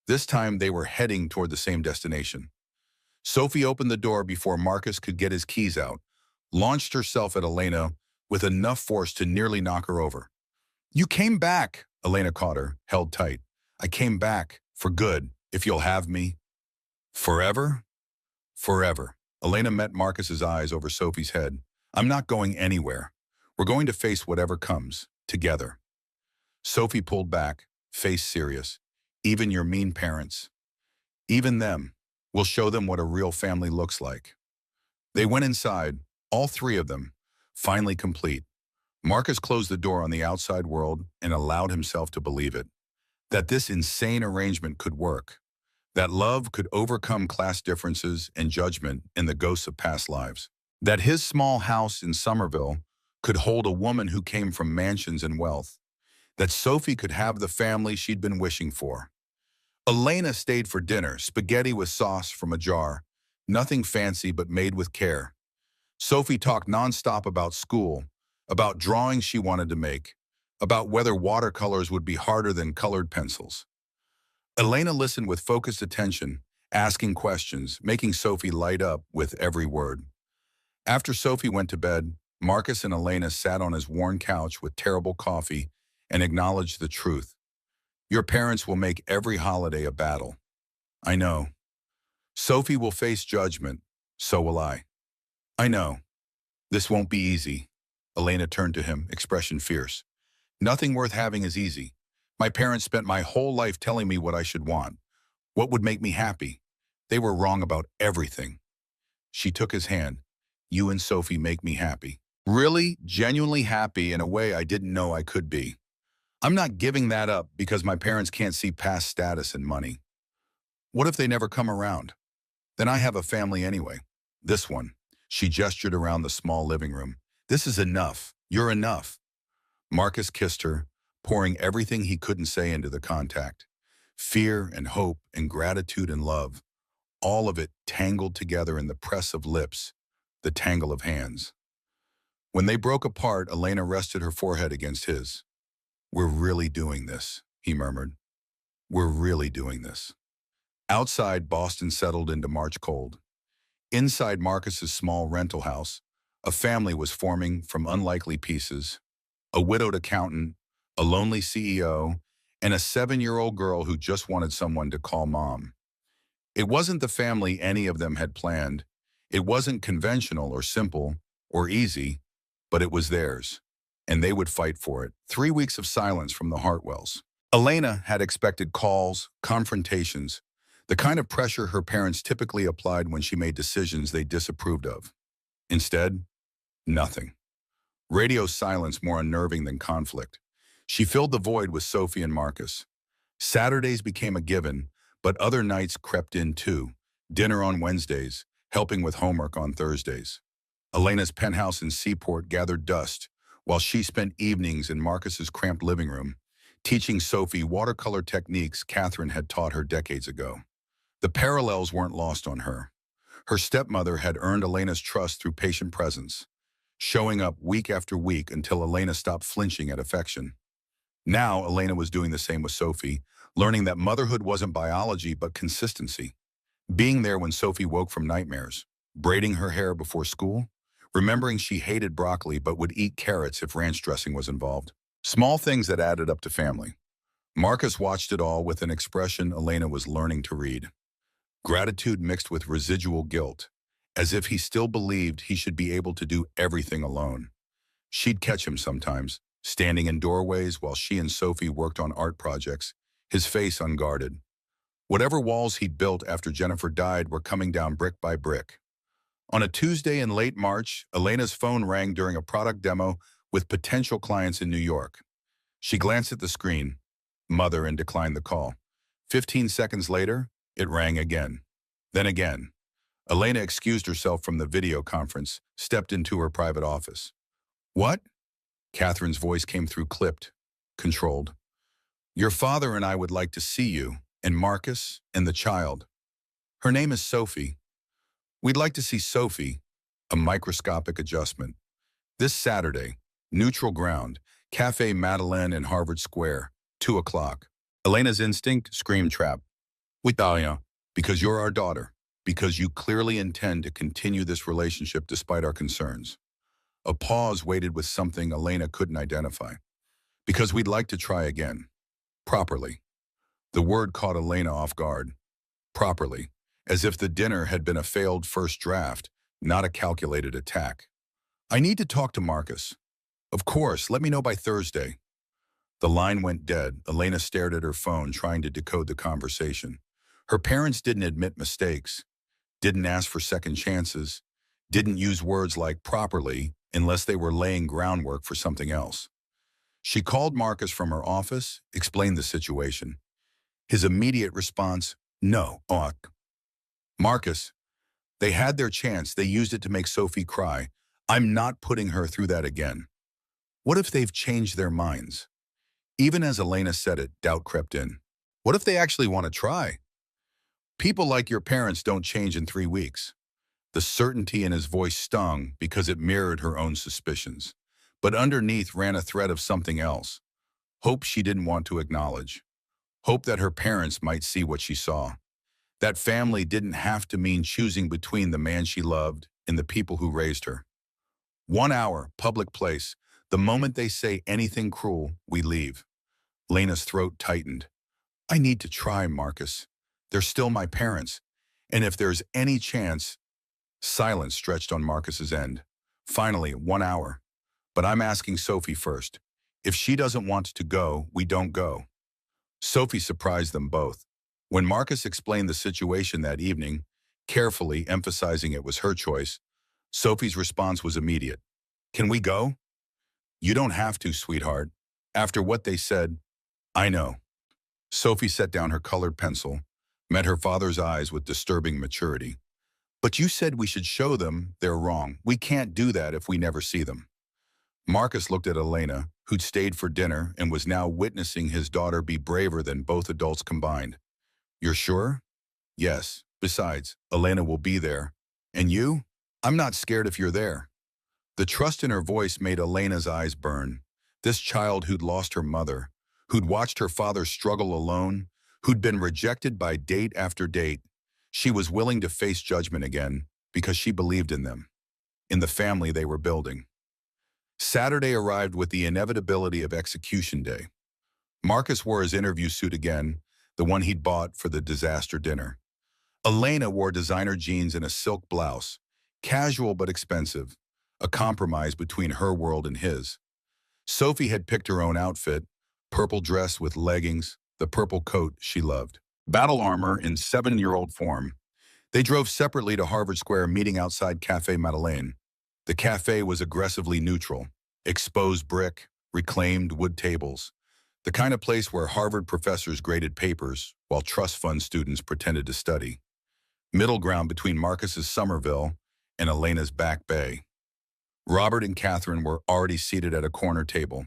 This time they were heading toward the same destination. Sophie opened the door before Marcus could get his keys out, launched herself at Elena with enough force to nearly knock her over. You came back, Elena caught her, held tight. I came back, for good, if you'll have me. Forever? Forever. Elena met Marcus's eyes over Sophie's head. I'm not going anywhere. We're going to face whatever comes, together. Sophie pulled back, face serious. Even your mean parents. Even them. We'll show them what a real family looks like. They went inside, all three of them, finally complete. Marcus closed the door on the outside world and allowed himself to believe it. That this insane arrangement could work. That love could overcome class differences and judgment in the ghosts of past lives. That his small house in Somerville could hold a woman who came from mansions and wealth. That Sophie could have the family she'd been wishing for. Elena stayed for dinner, spaghetti with sauce from a jar. Nothing fancy but made with care. Sophie talked nonstop about school, about drawings she wanted to make, about whether watercolors would be harder than colored pencils. Elena listened with focused attention, asking questions, making Sophie light up with every word. After Sophie went to bed, Marcus and Elena sat on his worn couch with terrible coffee and acknowledged the truth. Your parents will make every holiday a battle. I know. Sophie will face judgment. So will I. I know. This won't be easy. Elena turned to him, expression fierce. Nothing worth having is easy. My parents spent my whole life telling me what I should want, what would make me happy. They were wrong about everything. She took his hand. You and Sophie make me happy. Really, genuinely happy in a way I didn't know I could be. I'm not giving that up because my parents can't see past status and money. What if they never come around? Then I have a family anyway. This one. She gestured around the small living room. This is enough. You're enough. Marcus kissed her, pouring everything he couldn't say into the contact. Fear and hope and gratitude and love, all of it tangled together in the press of lips, the tangle of hands. When they broke apart, Elena rested her forehead against his. We're really doing this, he murmured. We're really doing this. Outside, Boston settled into March cold. Inside Marcus's small rental house, a family was forming from unlikely pieces. A widowed accountant, a lonely CEO, and a 7-year-old girl who just wanted someone to call mom. It wasn't the family any of them had planned. It wasn't conventional or simple or easy, but it was theirs, and they would fight for it. 3 weeks of silence from the Hartwells. Elena had expected calls, confrontations, the kind of pressure her parents typically applied when she made decisions they disapproved of. Instead, nothing. Radio silence more unnerving than conflict. She filled the void with Sophie and Marcus. Saturdays became a given, but other nights crept in too. Dinner on Wednesdays, helping with homework on Thursdays. Elena's penthouse in Seaport gathered dust, while she spent evenings in Marcus's cramped living room, teaching Sophie watercolor techniques Catherine had taught her decades ago. The parallels weren't lost on her. Her stepmother had earned Elena's trust through patient presence, showing up week after week until Elena stopped flinching at affection. Now, Elena was doing the same with Sophie, learning that motherhood wasn't biology but consistency. Being there when Sophie woke from nightmares, braiding her hair before school, remembering she hated broccoli but would eat carrots if ranch dressing was involved. Small things that added up to family. Marcus watched it all with an expression Elena was learning to read. Gratitude mixed with residual guilt, as if he still believed he should be able to do everything alone. She'd catch him sometimes, standing in doorways while she and Sophie worked on art projects, his face unguarded. Whatever walls he'd built after Jennifer died were coming down brick by brick. On a Tuesday in late March, Elena's phone rang during a product demo with potential clients in New York. She glanced at the screen, mother, and declined the call. 15 seconds later, it rang again. Then again. Elena excused herself from the video conference, stepped into her private office. What? Catherine's voice came through clipped, controlled. Your father and I would like to see you, and Marcus, and the child. Her name is Sophie. We'd like to see Sophie, a microscopic adjustment. This Saturday, neutral ground, Cafe Madeleine in Harvard Square, 2 o'clock. Elena's instinct screamed trap. Witalia, because you're our daughter, because you clearly intend to continue this relationship despite our concerns. A pause waited with something Elena couldn't identify. Because we'd like to try again. Properly. The word caught Elena off guard. Properly. As if the dinner had been a failed first draft, not a calculated attack. I need to talk to Marcus. Of course, let me know by Thursday. The line went dead. Elena stared at her phone, trying to decode the conversation. Her parents didn't admit mistakes, didn't ask for second chances, didn't use words like properly unless they were laying groundwork for something else. She called Marcus from her office, explained the situation. His immediate response, no, Ock. Marcus, they had their chance. They used it to make Sophie cry. I'm not putting her through that again. What if they've changed their minds? Even as Elena said it, doubt crept in. What if they actually want to try? People like your parents don't change in 3 weeks. The certainty in his voice stung because it mirrored her own suspicions. But underneath ran a thread of something else. Hope she didn't want to acknowledge. Hope that her parents might see what she saw. That family didn't have to mean choosing between the man she loved and the people who raised her. 1 hour, public place. The moment they say anything cruel, we leave. Lena's throat tightened. I need to try, Marcus. They're still my parents. And if there's any chance... Silence stretched on Marcus's end. Finally, 1 hour. But I'm asking Sophie first. If she doesn't want to go, we don't go. Sophie surprised them both. When Marcus explained the situation that evening, carefully emphasizing it was her choice, Sophie's response was immediate. Can we go? You don't have to, sweetheart. After what they said, I know. Sophie set down her colored pencil, met her father's eyes with disturbing maturity. But you said we should show them they're wrong. We can't do that if we never see them. Marcus looked at Elena, who'd stayed for dinner and was now witnessing his daughter be braver than both adults combined. You're sure? Yes. Besides, Elena will be there. And you? I'm not scared if you're there. The trust in her voice made Elena's eyes burn. This child who'd lost her mother, who'd watched her father struggle alone, who'd been rejected by date after date, she was willing to face judgment again because she believed in them, in the family they were building. Saturday arrived with the inevitability of execution day. Marcus wore his interview suit again, the one he'd bought for the disaster dinner. Elena wore designer jeans and a silk blouse, casual but expensive, a compromise between her world and his. Sophie had picked her own outfit, purple dress with leggings, the purple coat she loved. Battle armor in 7-year-old form. They drove separately to Harvard Square, meeting outside Café Madeleine. The cafe was aggressively neutral, exposed brick, reclaimed wood tables, the kind of place where Harvard professors graded papers while trust fund students pretended to study. Middle ground between Marcus's Somerville and Elena's Back Bay. Robert and Catherine were already seated at a corner table.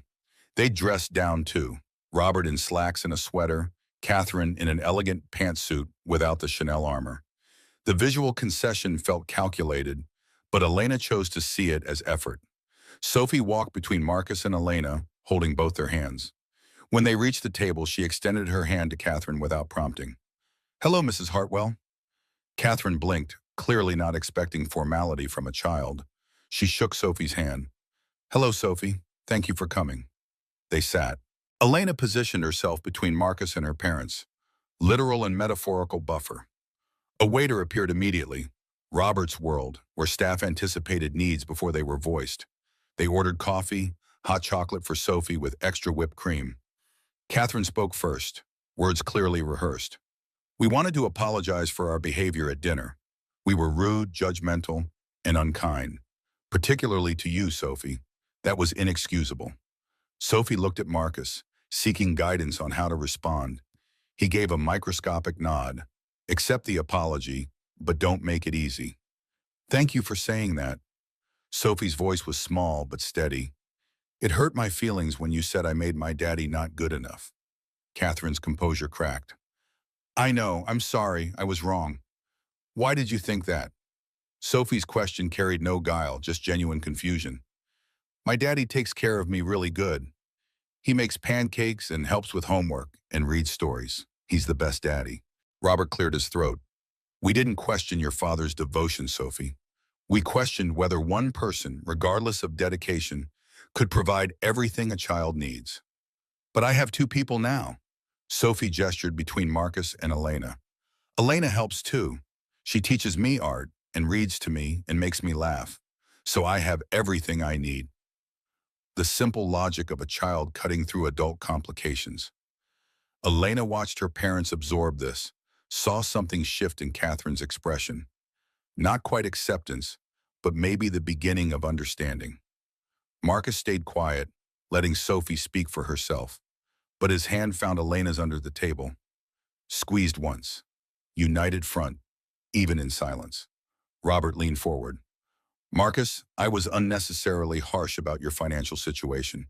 They dressed down too, Robert in slacks and a sweater, Catherine in an elegant pantsuit without the Chanel armor. The visual concession felt calculated, but Elena chose to see it as effort. Sophie walked between Marcus and Elena, holding both their hands. When they reached the table, she extended her hand to Catherine without prompting. "Hello, Mrs. Hartwell." Catherine blinked, clearly not expecting formality from a child. She shook Sophie's hand. "Hello, Sophie. Thank you for coming." They sat. Elena positioned herself between Marcus and her parents, literal and metaphorical buffer. A waiter appeared immediately, Robert's world, where staff anticipated needs before they were voiced. They ordered coffee, hot chocolate for Sophie with extra whipped cream. Catherine spoke first, words clearly rehearsed. "We wanted to apologize for our behavior at dinner. We were rude, judgmental, and unkind. Particularly to you, Sophie. That was inexcusable." Sophie looked at Marcus, seeking guidance on how to respond. He gave a microscopic nod. "Accept the apology, but don't make it easy." "Thank you for saying that." Sophie's voice was small but steady. "It hurt my feelings when you said I made my daddy not good enough." Catherine's composure cracked. "I know, I'm sorry, I was wrong." "Why did you think that?" Sophie's question carried no guile, just genuine confusion. "My daddy takes care of me really good. He makes pancakes and helps with homework and reads stories. He's the best daddy." Robert cleared his throat. "We didn't question your father's devotion, Sophie. We questioned whether one person, regardless of dedication, could provide everything a child needs. But I have two people now." Sophie gestured between Marcus and Elena. "Elena helps too. She teaches me art and reads to me and makes me laugh. So I have everything I need." The simple logic of a child cutting through adult complications. Elena watched her parents absorb this, saw something shift in Catherine's expression. Not quite acceptance, but maybe the beginning of understanding. Marcus stayed quiet, letting Sophie speak for herself, but his hand found Elena's under the table. Squeezed once. United front, even in silence. Robert leaned forward. "Marcus, I was unnecessarily harsh about your financial situation.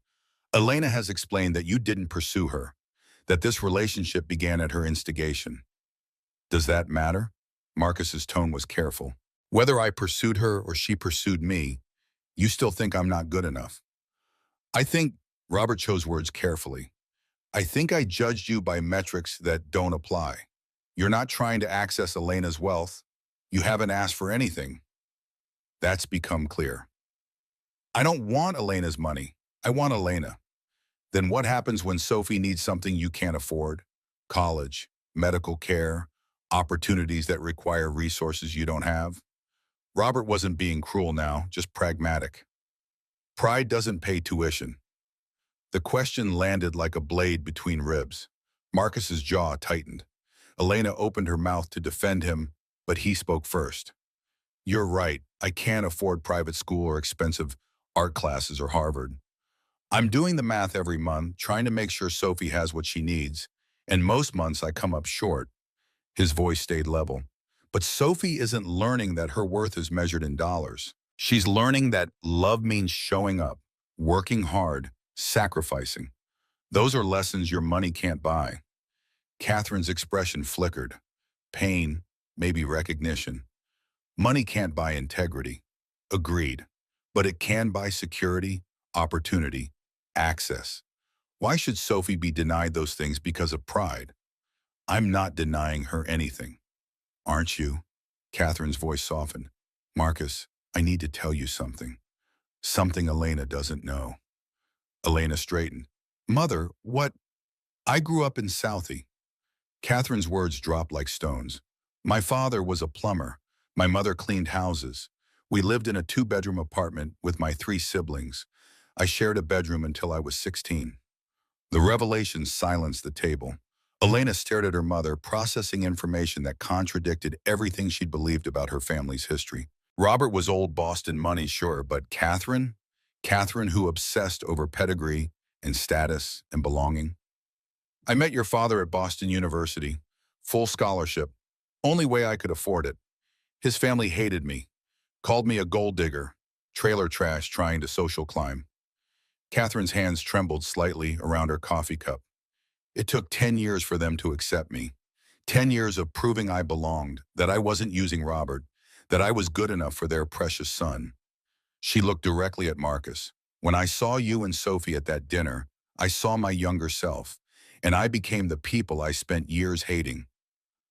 Elena has explained that you didn't pursue her, that this relationship began at her instigation. Does that matter?" Marcus's tone was careful. "Whether I pursued her or she pursued me, you still think I'm not good enough." "I think," Robert chose words carefully, "I think I judged you by metrics that don't apply. You're not trying to access Elena's wealth. You haven't asked for anything." That's become clear. "I don't want Elena's money. I want Elena." "Then what happens when Sophie needs something you can't afford? College, medical care, opportunities that require resources you don't have?" Robert wasn't being cruel now, just pragmatic. "Pride doesn't pay tuition." The question landed like a blade between ribs. Marcus's jaw tightened. Elena opened her mouth to defend him, but he spoke first. "You're right. I can't afford private school or expensive art classes or Harvard. I'm doing the math every month, trying to make sure Sophie has what she needs, and most months I come up short." His voice stayed level. But Sophie isn't learning that her worth is measured in dollars. She's learning that love means showing up, working hard, sacrificing. Those are lessons your money can't buy. Catherine's expression flickered. Pain, maybe recognition. Money can't buy integrity. Agreed. But it can buy security, opportunity, access. Why should Sophie be denied those things because of pride? I'm not denying her anything. Aren't you? Catherine's voice softened. Marcus, I need to tell you something. Something Elena doesn't know. Elena straightened. Mother, what? I grew up in Southie. Catherine's words dropped like stones. My father was a plumber. My mother cleaned houses. We lived in a two-bedroom apartment with my three siblings. I shared a bedroom until I was 16. The revelation silenced the table. Elena stared at her mother, processing information that contradicted everything she'd believed about her family's history. Robert was old Boston money, sure, but Catherine? Catherine who obsessed over pedigree and status and belonging. I met your father at Boston University. Full scholarship. Only way I could afford it. His family hated me. Called me a gold digger. Trailer trash trying to social climb. Catherine's hands trembled slightly around her coffee cup. It took 10 years for them to accept me. 10 years of proving I belonged, that I wasn't using Robert, that I was good enough for their precious son. She looked directly at Marcus. When I saw you and Sophie at that dinner, I saw my younger self, and I became the people I spent years hating.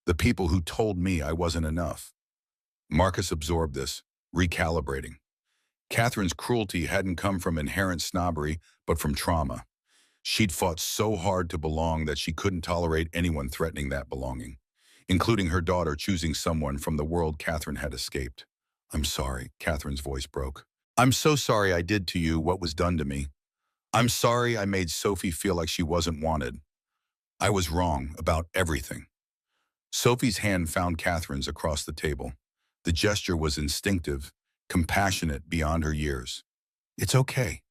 The people who told me I wasn't enough. Marcus absorbed this, recalibrating. Catherine's cruelty hadn't come from inherent snobbery, but from trauma. She'd fought so hard to belong that she couldn't tolerate anyone threatening that belonging, including her daughter choosing someone from the world Catherine had escaped. I'm sorry, Catherine's voice broke. I'm so sorry I did to you what was done to me. I'm sorry I made Sophie feel like she wasn't wanted. I was wrong about everything. Sophie's hand found Catherine's across the table. The gesture was instinctive, compassionate beyond her years. It's okay.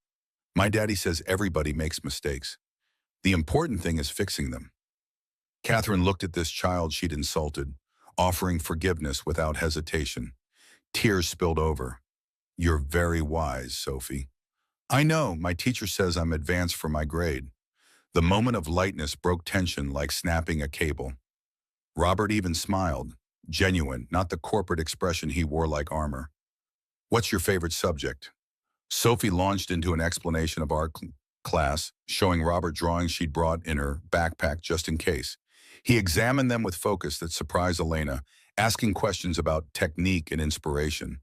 My daddy says everybody makes mistakes. The important thing is fixing them. Catherine looked at this child she'd insulted, offering forgiveness without hesitation. Tears spilled over. You're very wise, Sophie. I know, my teacher says I'm advanced for my grade. The moment of lightness broke tension like snapping a cable. Robert even smiled, genuine, not the corporate expression he wore like armor. What's your favorite subject? Sophie launched into an explanation of art class, showing Robert drawings she'd brought in her backpack just in case. He examined them with focus that surprised Elena, asking questions about technique and inspiration.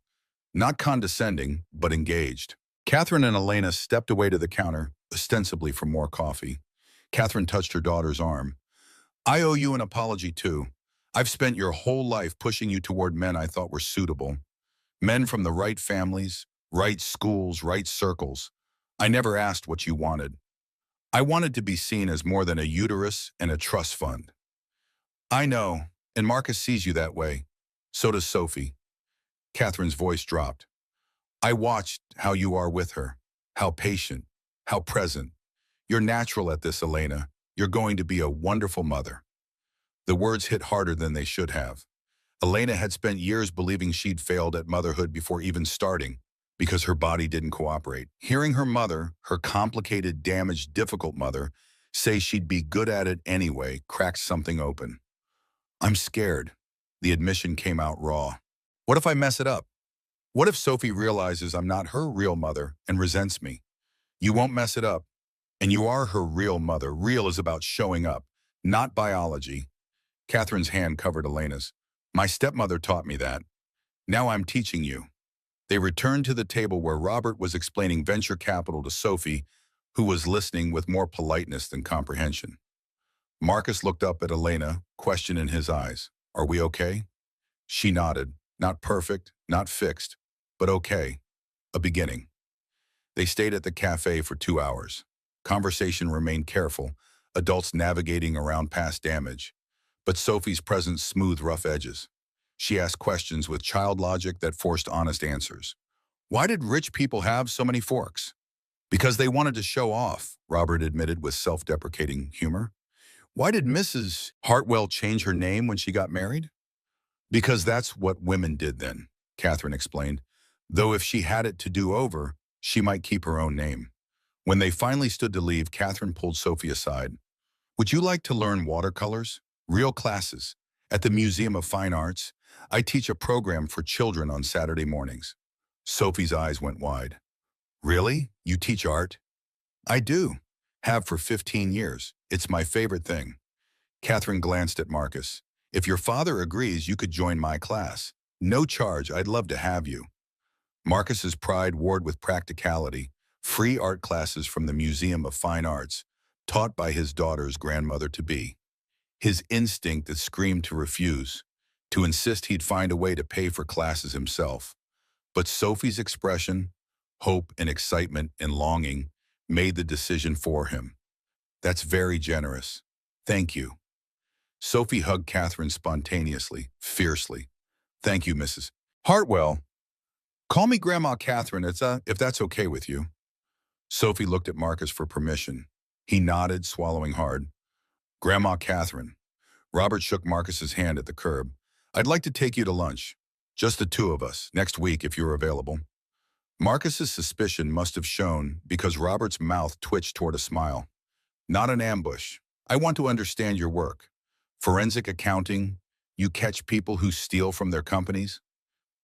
Not condescending, but engaged. Catherine and Elena stepped away to the counter, ostensibly for more coffee. Catherine touched her daughter's arm. I owe you an apology, too. I've spent your whole life pushing you toward men I thought were suitable. Men from the right families, right schools, right circles. I never asked what you wanted. I wanted to be seen as more than a uterus and a trust fund. I know, and Marcus sees you that way. So does Sophie. Catherine's voice dropped. I watched how you are with her, how patient, how present. You're natural at this, Elena. You're going to be a wonderful mother. The words hit harder than they should have. Elena had spent years believing she'd failed at motherhood before even starting, because her body didn't cooperate. Hearing her mother, her complicated, damaged, difficult mother, say she'd be good at it anyway cracked something open. I'm scared. The admission came out raw. What if I mess it up? What if Sophie realizes I'm not her real mother and resents me? You won't mess it up. And you are her real mother. Real is about showing up, not biology. Catherine's hand covered Elena's. My stepmother taught me that. Now I'm teaching you. They returned to the table where Robert was explaining venture capital to Sophie, who was listening with more politeness than comprehension. Marcus looked up at Elena, question in his eyes. Are we okay? She nodded. Not perfect, not fixed, but okay. A beginning. They stayed at the cafe for 2 hours. Conversation remained careful, adults navigating around past damage. But Sophie's presence smoothed rough edges. She asked questions with child logic that forced honest answers. Why did rich people have so many forks? Because they wanted to show off, Robert admitted with self-deprecating humor. Why did Mrs. Hartwell change her name when she got married? Because that's what women did then, Catherine explained. Though if she had it to do over, she might keep her own name. When they finally stood to leave, Catherine pulled Sophie aside. Would you like to learn watercolors? Real classes. At the Museum of Fine Arts, I teach a program for children on Saturday mornings. Sophie's eyes went wide. Really? You teach art? I do. Have for 15 years. It's my favorite thing. Catherine glanced at Marcus. If your father agrees, you could join my class. No charge, I'd love to have you. Marcus's pride warred with practicality. Free art classes from the Museum of Fine Arts, taught by his daughter's grandmother-to-be. His instinct that screamed to refuse, to insist he'd find a way to pay for classes himself. But Sophie's expression, hope and excitement and longing, made the decision for him. That's very generous. Thank you. Sophie hugged Catherine spontaneously, fiercely. Thank you, Mrs. Hartwell. Call me Grandma Catherine, if that's okay with you. Sophie looked at Marcus for permission. He nodded, swallowing hard. Grandma Catherine. Robert shook Marcus's hand at the curb. I'd like to take you to lunch. Just the two of us, next week if you're available. Marcus's suspicion must have shown because Robert's mouth twitched toward a smile. Not an ambush. I want to understand your work. Forensic accounting, you catch people who steal from their companies?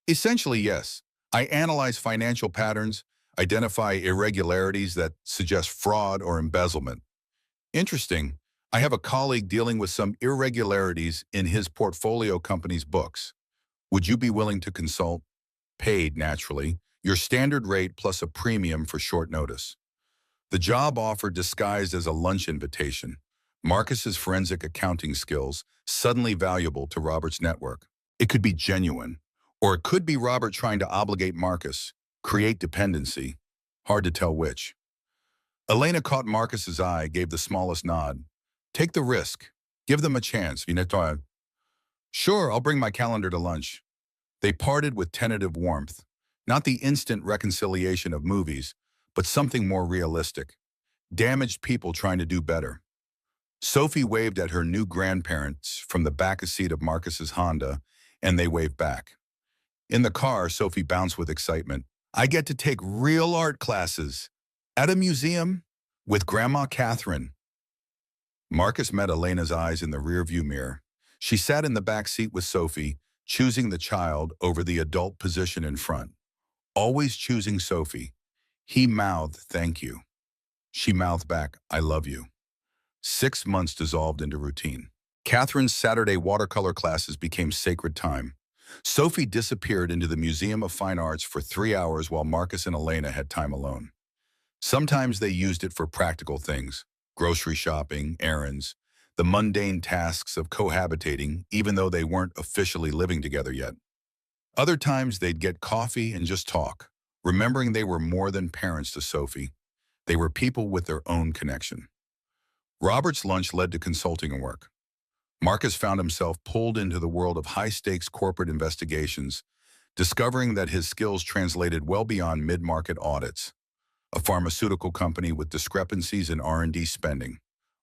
Essentially, yes. I analyze financial patterns, identify irregularities that suggest fraud or embezzlement. Interesting. I have a colleague dealing with some irregularities in his portfolio company's books. Would you be willing to consult? Paid, naturally. Your standard rate plus a premium for short notice. The job offer disguised as a lunch invitation. Marcus's forensic accounting skills, suddenly valuable to Robert's network. It could be genuine, or it could be Robert trying to obligate Marcus, create dependency. Hard to tell which. Elena caught Marcus's eye, gave the smallest nod. Take the risk. Give them a chance. Sure, I'll bring my calendar to lunch. They parted with tentative warmth. Not the instant reconciliation of movies, but something more realistic. Damaged people trying to do better. Sophie waved at her new grandparents from the back seat of Marcus's Honda, and they waved back. In the car, Sophie bounced with excitement. I get to take real art classes at a museum with Grandma Catherine. Marcus met Elena's eyes in the rearview mirror. She sat in the back seat with Sophie, choosing the child over the adult position in front. Always choosing Sophie. He mouthed, thank you. She mouthed back, I love you. 6 months dissolved into routine. Catherine's Saturday watercolor classes became sacred time. Sophie disappeared into the Museum of Fine Arts for 3 hours while Marcus and Elena had time alone. Sometimes they used it for practical things, grocery shopping, errands, the mundane tasks of cohabitating, even though they weren't officially living together yet. Other times they'd get coffee and just talk, remembering they were more than parents to Sophie. They were people with their own connection. Robert's lunch led to consulting work. Marcus found himself pulled into the world of high-stakes corporate investigations, discovering that his skills translated well beyond mid-market audits. A pharmaceutical company with discrepancies in R&D spending.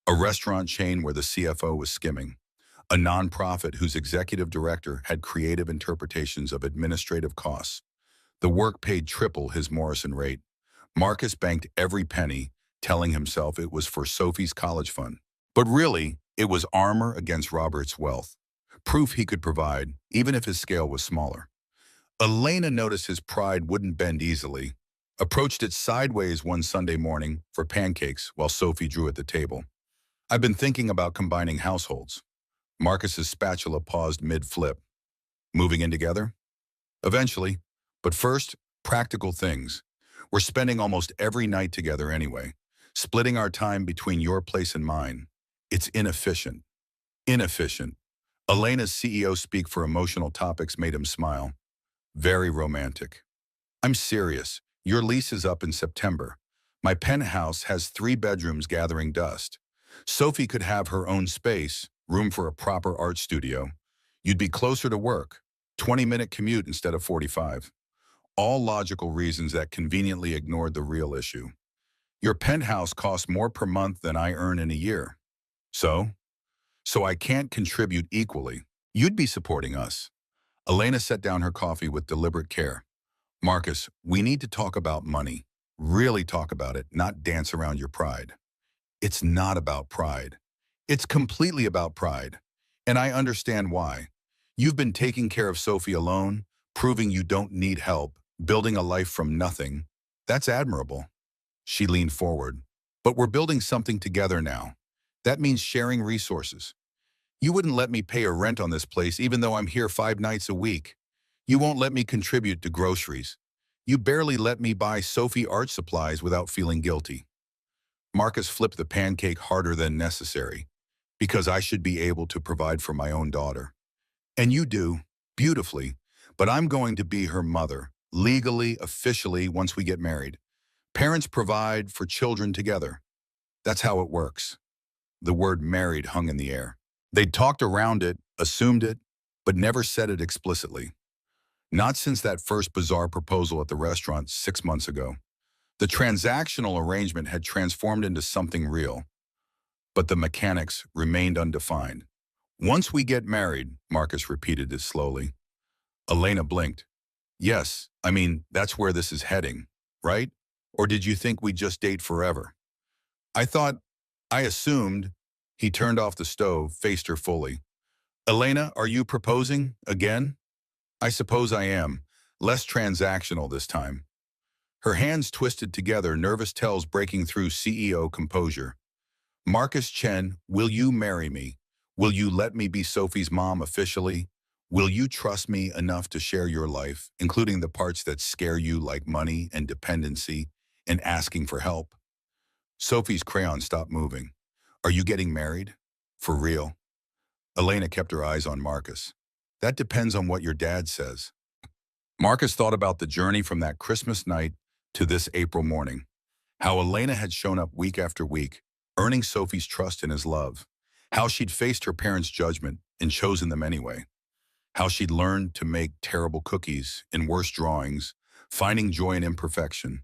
A restaurant chain where the CFO was skimming. A nonprofit whose executive director had creative interpretations of administrative costs. The work paid triple his Morrison rate. Marcus banked every penny, telling himself it was for Sophie's college fund. But really, it was armor against Robert's wealth. Proof he could provide, even if his scale was smaller. Elena noticed his pride wouldn't bend easily, approached it sideways one Sunday morning for pancakes while Sophie drew at the table. I've been thinking about combining households. Marcus's spatula paused mid-flip. Moving in together? Eventually. But first, practical things. We're spending almost every night together anyway, splitting our time between your place and mine. It's inefficient. Inefficient. Elena's CEO speak for emotional topics made him smile. Very romantic. I'm serious. Your lease is up in September. My penthouse has 3 bedrooms gathering dust. Sophie could have her own space, room for a proper art studio. You'd be closer to work. 20-minute commute instead of 45. All logical reasons that conveniently ignored the real issue. Your penthouse costs more per month than I earn in a year. So I can't contribute equally. You'd be supporting us. Elena set down her coffee with deliberate care. Marcus, we need to talk about money. Really talk about it, not dance around your pride. It's not about pride. It's completely about pride. And I understand why. You've been taking care of Sophie alone, proving you don't need help, building a life from nothing. That's admirable. She leaned forward. But we're building something together now. That means sharing resources. You wouldn't let me pay a rent on this place even though I'm here 5 nights a week. You won't let me contribute to groceries. You barely let me buy Sophie art supplies without feeling guilty. Marcus flipped the pancake harder than necessary, because I should be able to provide for my own daughter. And you do, beautifully, but I'm going to be her mother, legally, officially, once we get married. Parents provide for children together. That's how it works. The word married hung in the air. They'd talked around it, assumed it, but never said it explicitly. Not since that first bizarre proposal at the restaurant 6 months ago. The transactional arrangement had transformed into something real, but the mechanics remained undefined. Once we get married, Marcus repeated it slowly. Elena blinked. Yes, I mean, that's where this is heading, right? Or did you think we'd just date forever? I assumed. He turned off the stove, faced her fully. Elena, are you proposing again? I suppose I am. Less transactional this time. Her hands twisted together, nervous tells breaking through CEO composure. Marcus Chen, will you marry me? Will you let me be Sophie's mom officially? Will you trust me enough to share your life, including the parts that scare you like money and dependency and asking for help? Sophie's crayon stopped moving. Are you getting married? For real? Elena kept her eyes on Marcus. That depends on what your dad says. Marcus thought about the journey from that Christmas night to this April morning. How Elena had shown up week after week, earning Sophie's trust and his love. How she'd faced her parents' judgment and chosen them anyway. How she'd learned to make terrible cookies in worse drawings, finding joy in imperfection.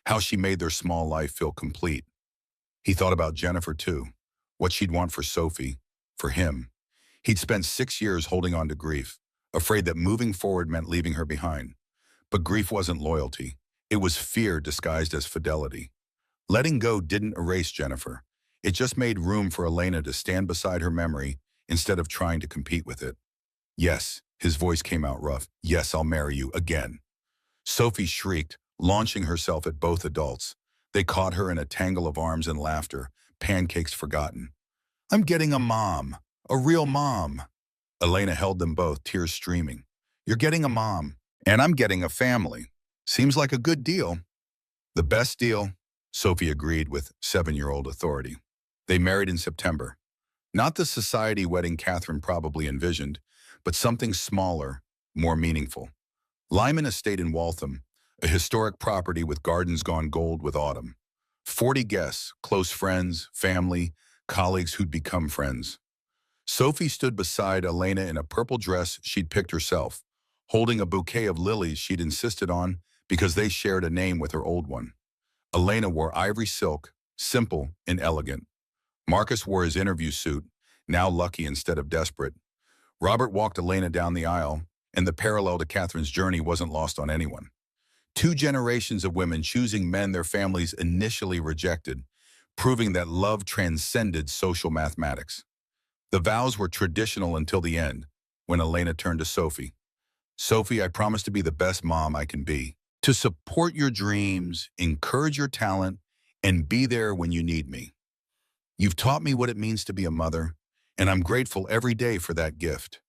How she made their small life feel complete. He thought about Jennifer too, what she'd want for Sophie, for him. He'd spent 6 years holding on to grief, afraid that moving forward meant leaving her behind. But grief wasn't loyalty. It was fear disguised as fidelity. Letting go didn't erase Jennifer. It just made room for Elena to stand beside her memory instead of trying to compete with it. Yes, his voice came out rough. Yes, I'll marry you again. Sophie shrieked, launching herself at both adults. They caught her in a tangle of arms and laughter, pancakes forgotten. I'm getting a mom, a real mom. Elena held them both, tears streaming. You're getting a mom, and I'm getting a family. Seems like a good deal. The best deal, Sophie agreed with 7-year-old authority. They married in September. Not the society wedding Catherine probably envisioned, but something smaller, more meaningful. Lyman Estate in Waltham, a historic property with gardens gone gold with autumn. 40 guests, close friends, family, colleagues who'd become friends. Sophie stood beside Elena in a purple dress she'd picked herself, holding a bouquet of lilies she'd insisted on because they shared a name with her old one. Elena wore ivory silk, simple and elegant. Marcus wore his interview suit, now lucky instead of desperate. Robert walked Elena down the aisle, and the parallel to Catherine's journey wasn't lost on anyone. 2 generations of women choosing men their families initially rejected, proving that love transcended social mathematics. The vows were traditional until the end, when Elena turned to Sophie. Sophie, I promise to be the best mom I can be, to support your dreams, encourage your talent, and be there when you need me. You've taught me what it means to be a mother, and I'm grateful every day for that gift.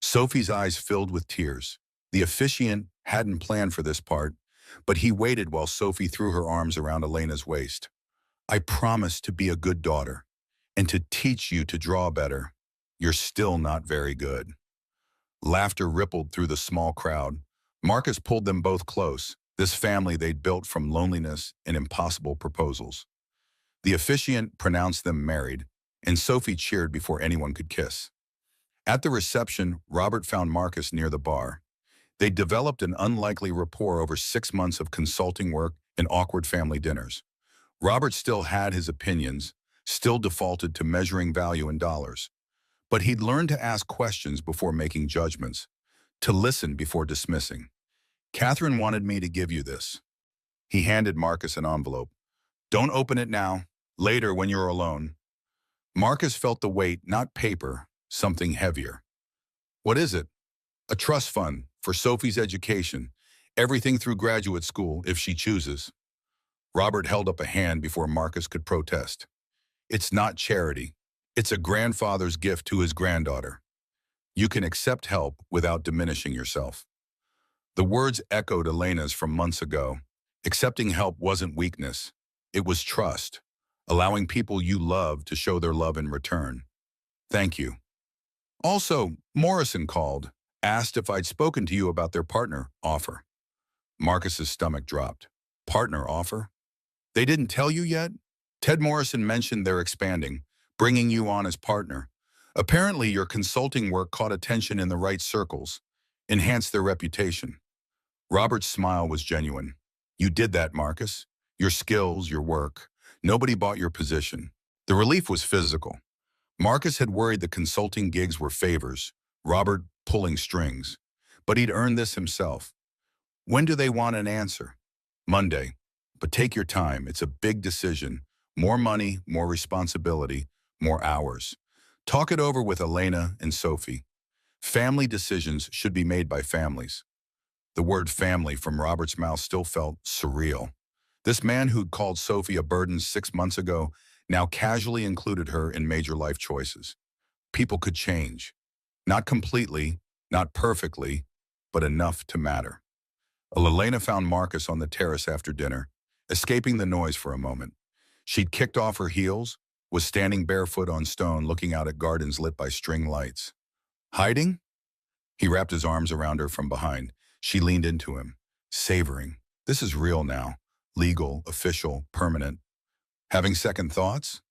Sophie's eyes filled with tears. The officiant hadn't planned for this part, but he waited while Sophie threw her arms around Elena's waist. I promise to be a good daughter and to teach you to draw better. You're still not very good. Laughter rippled through the small crowd. Marcus pulled them both close, this family they'd built from loneliness and impossible proposals. The officiant pronounced them married, and Sophie cheered before anyone could kiss. At the reception, Robert found Marcus near the bar. They'd developed an unlikely rapport over 6 months of consulting work and awkward family dinners. Robert still had his opinions, still defaulted to measuring value in dollars. But he'd learned to ask questions before making judgments, to listen before dismissing. Catherine wanted me to give you this. He handed Marcus an envelope. Don't open it now. Later when you're alone. Marcus felt the weight, not paper, something heavier. What is it? A trust fund for Sophie's education. Everything through graduate school, if she chooses. Robert held up a hand before Marcus could protest. It's not charity. It's a grandfather's gift to his granddaughter. You can accept help without diminishing yourself. The words echoed Elena's from months ago. Accepting help wasn't weakness. It was trust, allowing people you love to show their love in return. Thank you. Also, Morrison called, asked if I'd spoken to you about their partner offer. Marcus's stomach dropped. Partner offer? They didn't tell you yet? Ted Morrison mentioned they're expanding, bringing you on as partner. Apparently, your consulting work caught attention in the right circles, enhanced their reputation. Robert's smile was genuine. You did that, Marcus. Your skills, your work. Nobody bought your position. The relief was physical. Marcus had worried the consulting gigs were favors, Robert pulling strings. But he'd earned this himself. When do they want an answer? Monday. But take your time. It's a big decision. More money, more responsibility, more hours. Talk it over with Elena and Sophie. Family decisions should be made by families. The word family from Robert's mouth still felt surreal. This man who'd called Sophie a burden 6 months ago now casually included her in major life choices. People could change. Not completely, not perfectly, but enough to matter. Elena found Marcus on the terrace after dinner, escaping the noise for a moment. She'd kicked off her heels, was standing barefoot on stone looking out at gardens lit by string lights. Hiding? He wrapped his arms around her from behind. She leaned into him, savoring. This is real now. Legal, official, permanent. Having second thoughts?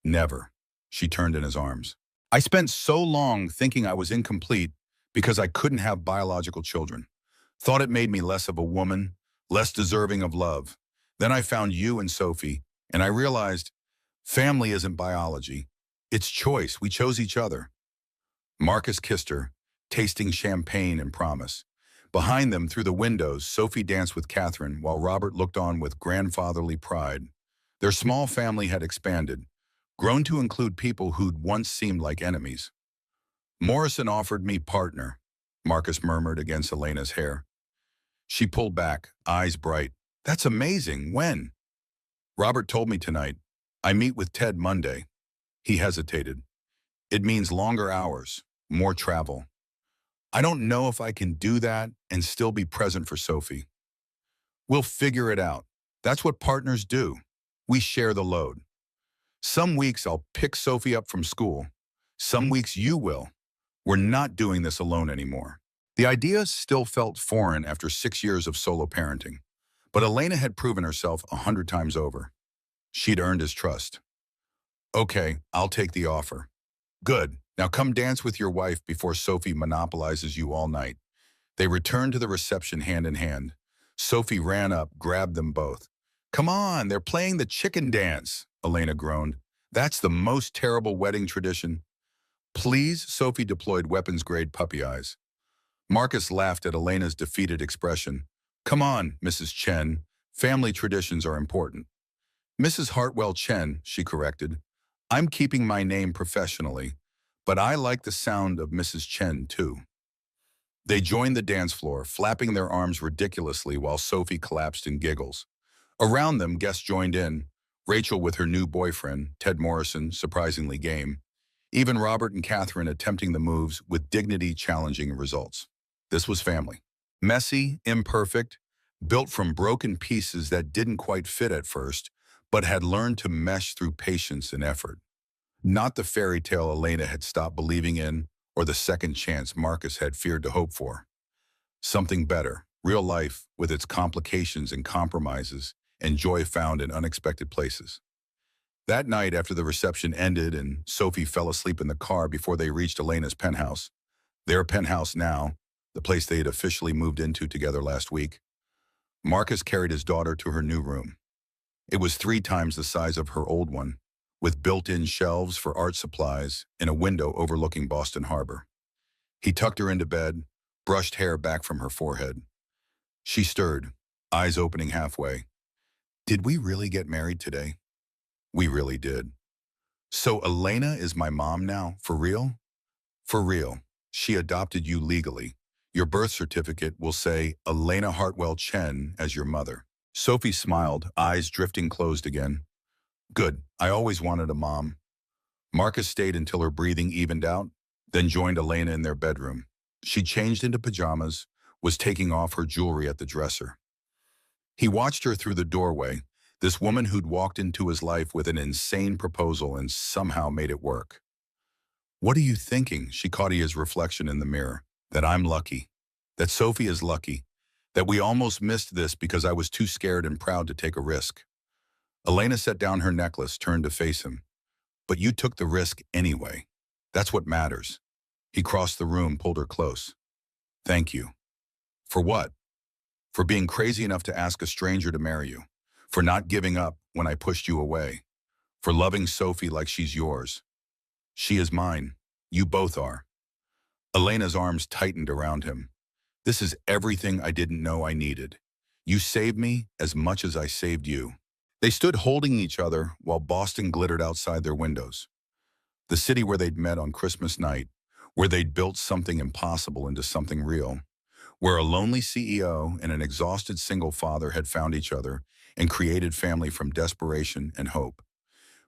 Never. She turned in his arms. I spent so long thinking I was incomplete because I couldn't have biological children. Thought it made me less of a woman, less deserving of love. Then I found you and Sophie, and I realized family isn't biology. It's choice. We chose each other. Marcus kissed her, tasting champagne and promise. Behind them, through the windows, Sophie danced with Catherine while Robert looked on with grandfatherly pride. Their small family had expanded, grown to include people who'd once seemed like enemies. Morrison offered me partner, Marcus murmured against Elena's hair. She pulled back, eyes bright. That's amazing. When? Robert told me tonight. I meet with Ted Monday. He hesitated. It means longer hours, more travel. I don't know if I can do that and still be present for Sophie. We'll figure it out. That's what partners do. We share the load. Some weeks I'll pick Sophie up from school. Some weeks you will. We're not doing this alone anymore. The idea still felt foreign after 6 years of solo parenting, but Elena had proven herself 100 times over. She'd earned his trust. Okay, I'll take the offer. Good. Now come dance with your wife before Sophie monopolizes you all night. They returned to the reception hand in hand. Sophie ran up, grabbed them both. Come on, they're playing the chicken dance, Elena groaned. That's the most terrible wedding tradition. Please, Sophie deployed weapons-grade puppy eyes. Marcus laughed at Elena's defeated expression. Come on, Mrs. Chen. Family traditions are important. Mrs. Hartwell Chen, she corrected. I'm keeping my name professionally, but I like the sound of Mrs. Chen, too. They joined the dance floor, flapping their arms ridiculously while Sophie collapsed in giggles. Around them, guests joined in, Rachel with her new boyfriend, Ted Morrison, surprisingly game. Even Robert and Catherine attempting the moves with dignity challenging results. This was family. Messy, imperfect, built from broken pieces that didn't quite fit at first, but had learned to mesh through patience and effort. Not the fairy tale Elena had stopped believing in, or the second chance Marcus had feared to hope for. Something better, real life with its complications and compromises, and joy found in unexpected places. That night, after the reception ended and Sophie fell asleep in the car before they reached Elena's penthouse, their penthouse now, the place they had officially moved into together last week, Marcus carried his daughter to her new room. It was 3 times the size of her old one, with built-in shelves for art supplies and a window overlooking Boston Harbor. He tucked her into bed, brushed hair back from her forehead. She stirred, eyes opening halfway. Did we really get married today? We really did. So Elena is my mom now, for real? For real. She adopted you legally. Your birth certificate will say Elena Hartwell Chen as your mother. Sophie smiled, eyes drifting closed again. Good. I always wanted a mom. Marcus stayed until her breathing evened out, then joined Elena in their bedroom. She changed into pajamas, was taking off her jewelry at the dresser. He watched her through the doorway, this woman who'd walked into his life with an insane proposal and somehow made it work. What are you thinking? She caught his reflection in the mirror. That I'm lucky. That Sophie is lucky. That we almost missed this because I was too scared and proud to take a risk. Elena set down her necklace, turned to face him. But you took the risk anyway. That's what matters. He crossed the room, pulled her close. Thank you. For what? For being crazy enough to ask a stranger to marry you. For not giving up when I pushed you away. For loving Sophie like she's yours. She is mine. You both are. Elena's arms tightened around him. This is everything I didn't know I needed. You saved me as much as I saved you. They stood holding each other while Boston glittered outside their windows. The city where they'd met on Christmas night, where they'd built something impossible into something real, where a lonely CEO and an exhausted single father had found each other and created family from desperation and hope.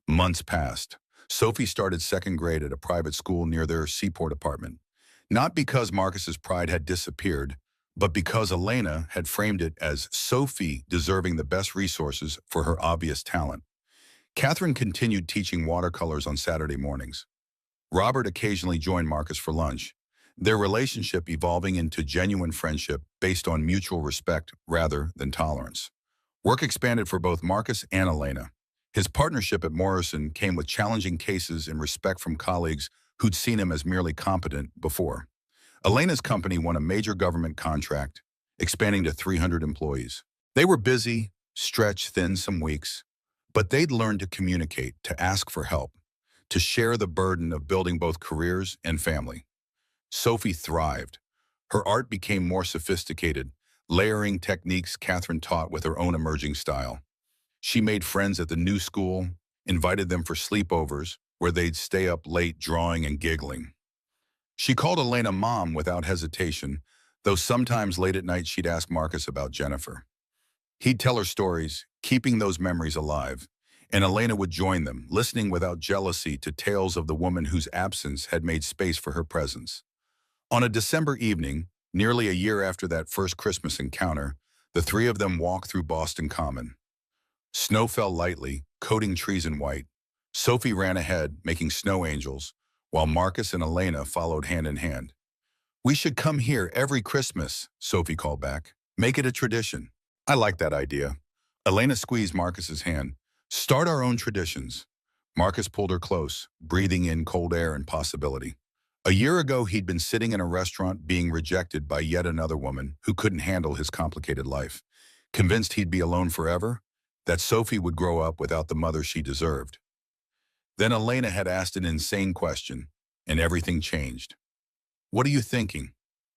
Months passed. Sophie started second grade at a private school near their seaport apartment. Not because Marcus's pride had disappeared, but because Elena had framed it as Sophie deserving the best resources for her obvious talent. Catherine continued teaching watercolors on Saturday mornings. Robert occasionally joined Marcus for lunch, their relationship evolving into genuine friendship based on mutual respect rather than tolerance. Work expanded for both Marcus and Elena. His partnership at Morrison came with challenging cases and respect from colleagues who'd seen him as merely competent before. Elena's company won a major government contract, expanding to 300 employees. They were busy, stretched thin some weeks, but they'd learned to communicate, to ask for help, to share the burden of building both careers and family. Sophie thrived. Her art became more sophisticated, layering techniques Catherine taught with her own emerging style. She made friends at the new school, invited them for sleepovers, where they'd stay up late drawing and giggling. She called Elena Mom without hesitation, though sometimes late at night she'd ask Marcus about Jennifer. He'd tell her stories, keeping those memories alive, and Elena would join them, listening without jealousy to tales of the woman whose absence had made space for her presence. On a December evening, nearly a year after that first Christmas encounter, the three of them walked through Boston Common. Snow fell lightly, coating trees in white. Sophie ran ahead, making snow angels, while Marcus and Elena followed hand in hand. We should come here every Christmas, Sophie called back. Make it a tradition. I like that idea. Elena squeezed Marcus's hand. Start our own traditions. Marcus pulled her close, breathing in cold air and possibility. A year ago, he'd been sitting in a restaurant being rejected by yet another woman who couldn't handle his complicated life. Convinced he'd be alone forever, that Sophie would grow up without the mother she deserved. Then Elena had asked an insane question, and everything changed. What are you thinking?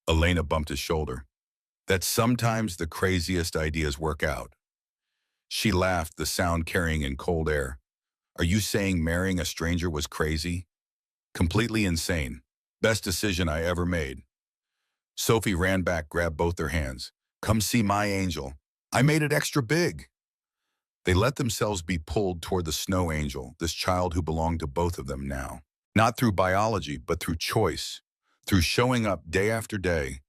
Elena bumped his shoulder. That sometimes the craziest ideas work out. She laughed, the sound carrying in cold air. Are you saying marrying a stranger was crazy? Completely insane. Best decision I ever made. Sophie ran back, grabbed both their hands. Come see my angel. I made it extra big. They let themselves be pulled toward the snow angel, this child who belonged to both of them now. Not through biology, but through choice, through showing up day after day,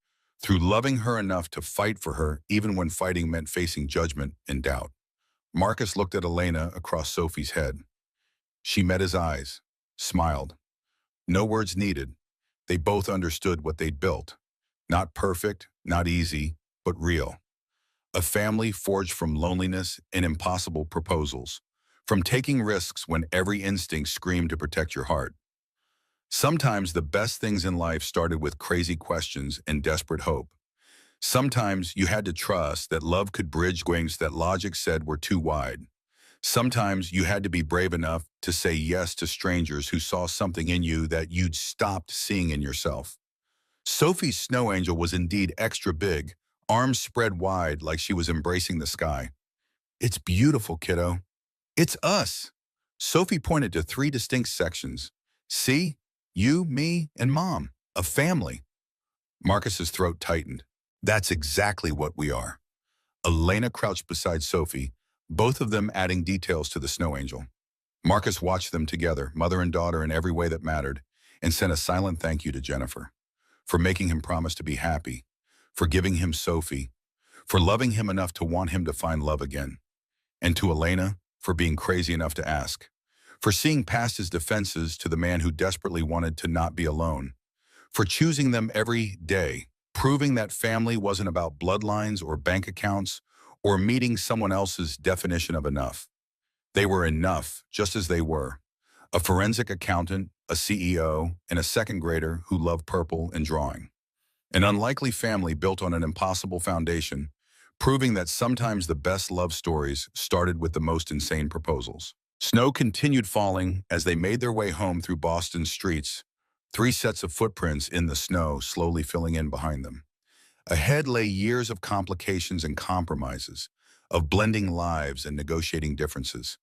through loving her enough to fight for her even when fighting meant facing judgment and doubt. Marcus looked at Elena across Sophie's head. She met his eyes, smiled. No words needed. They both understood what they'd built. Not perfect, not easy, but real. A family forged from loneliness and impossible proposals, from taking risks when every instinct screamed to protect your heart. Sometimes the best things in life started with crazy questions and desperate hope. Sometimes you had to trust that love could bridge gaps that logic said were too wide. Sometimes you had to be brave enough to say yes to strangers who saw something in you that you'd stopped seeing in yourself. Sophie's snow angel was indeed extra big, arms spread wide like she was embracing the sky. It's beautiful, kiddo. It's us. Sophie pointed to three distinct sections. See? You, me, and Mom. A family. Marcus's throat tightened. That's exactly what we are. Elena crouched beside Sophie, both of them adding details to the snow angel. Marcus watched them together, mother and daughter in every way that mattered, and sent a silent thank you to Jennifer for making him promise to be happy, for giving him Sophie, for loving him enough to want him to find love again, and to Elena for being crazy enough to ask, for seeing past his defenses to the man who desperately wanted to not be alone, for choosing them every day, proving that family wasn't about bloodlines or bank accounts or meeting someone else's definition of enough. They were enough, just as they were. A forensic accountant, a CEO, and a second grader who loved purple and drawing. An unlikely family built on an impossible foundation, proving that sometimes the best love stories started with the most insane proposals. Snow continued falling as they made their way home through Boston's streets, three sets of footprints in the snow slowly filling in behind them. Ahead lay years of complications and compromises, of blending lives and negotiating differences.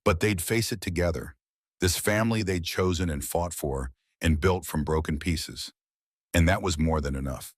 But they'd face it together, this family they'd chosen and fought for and built from broken pieces. And that was more than enough.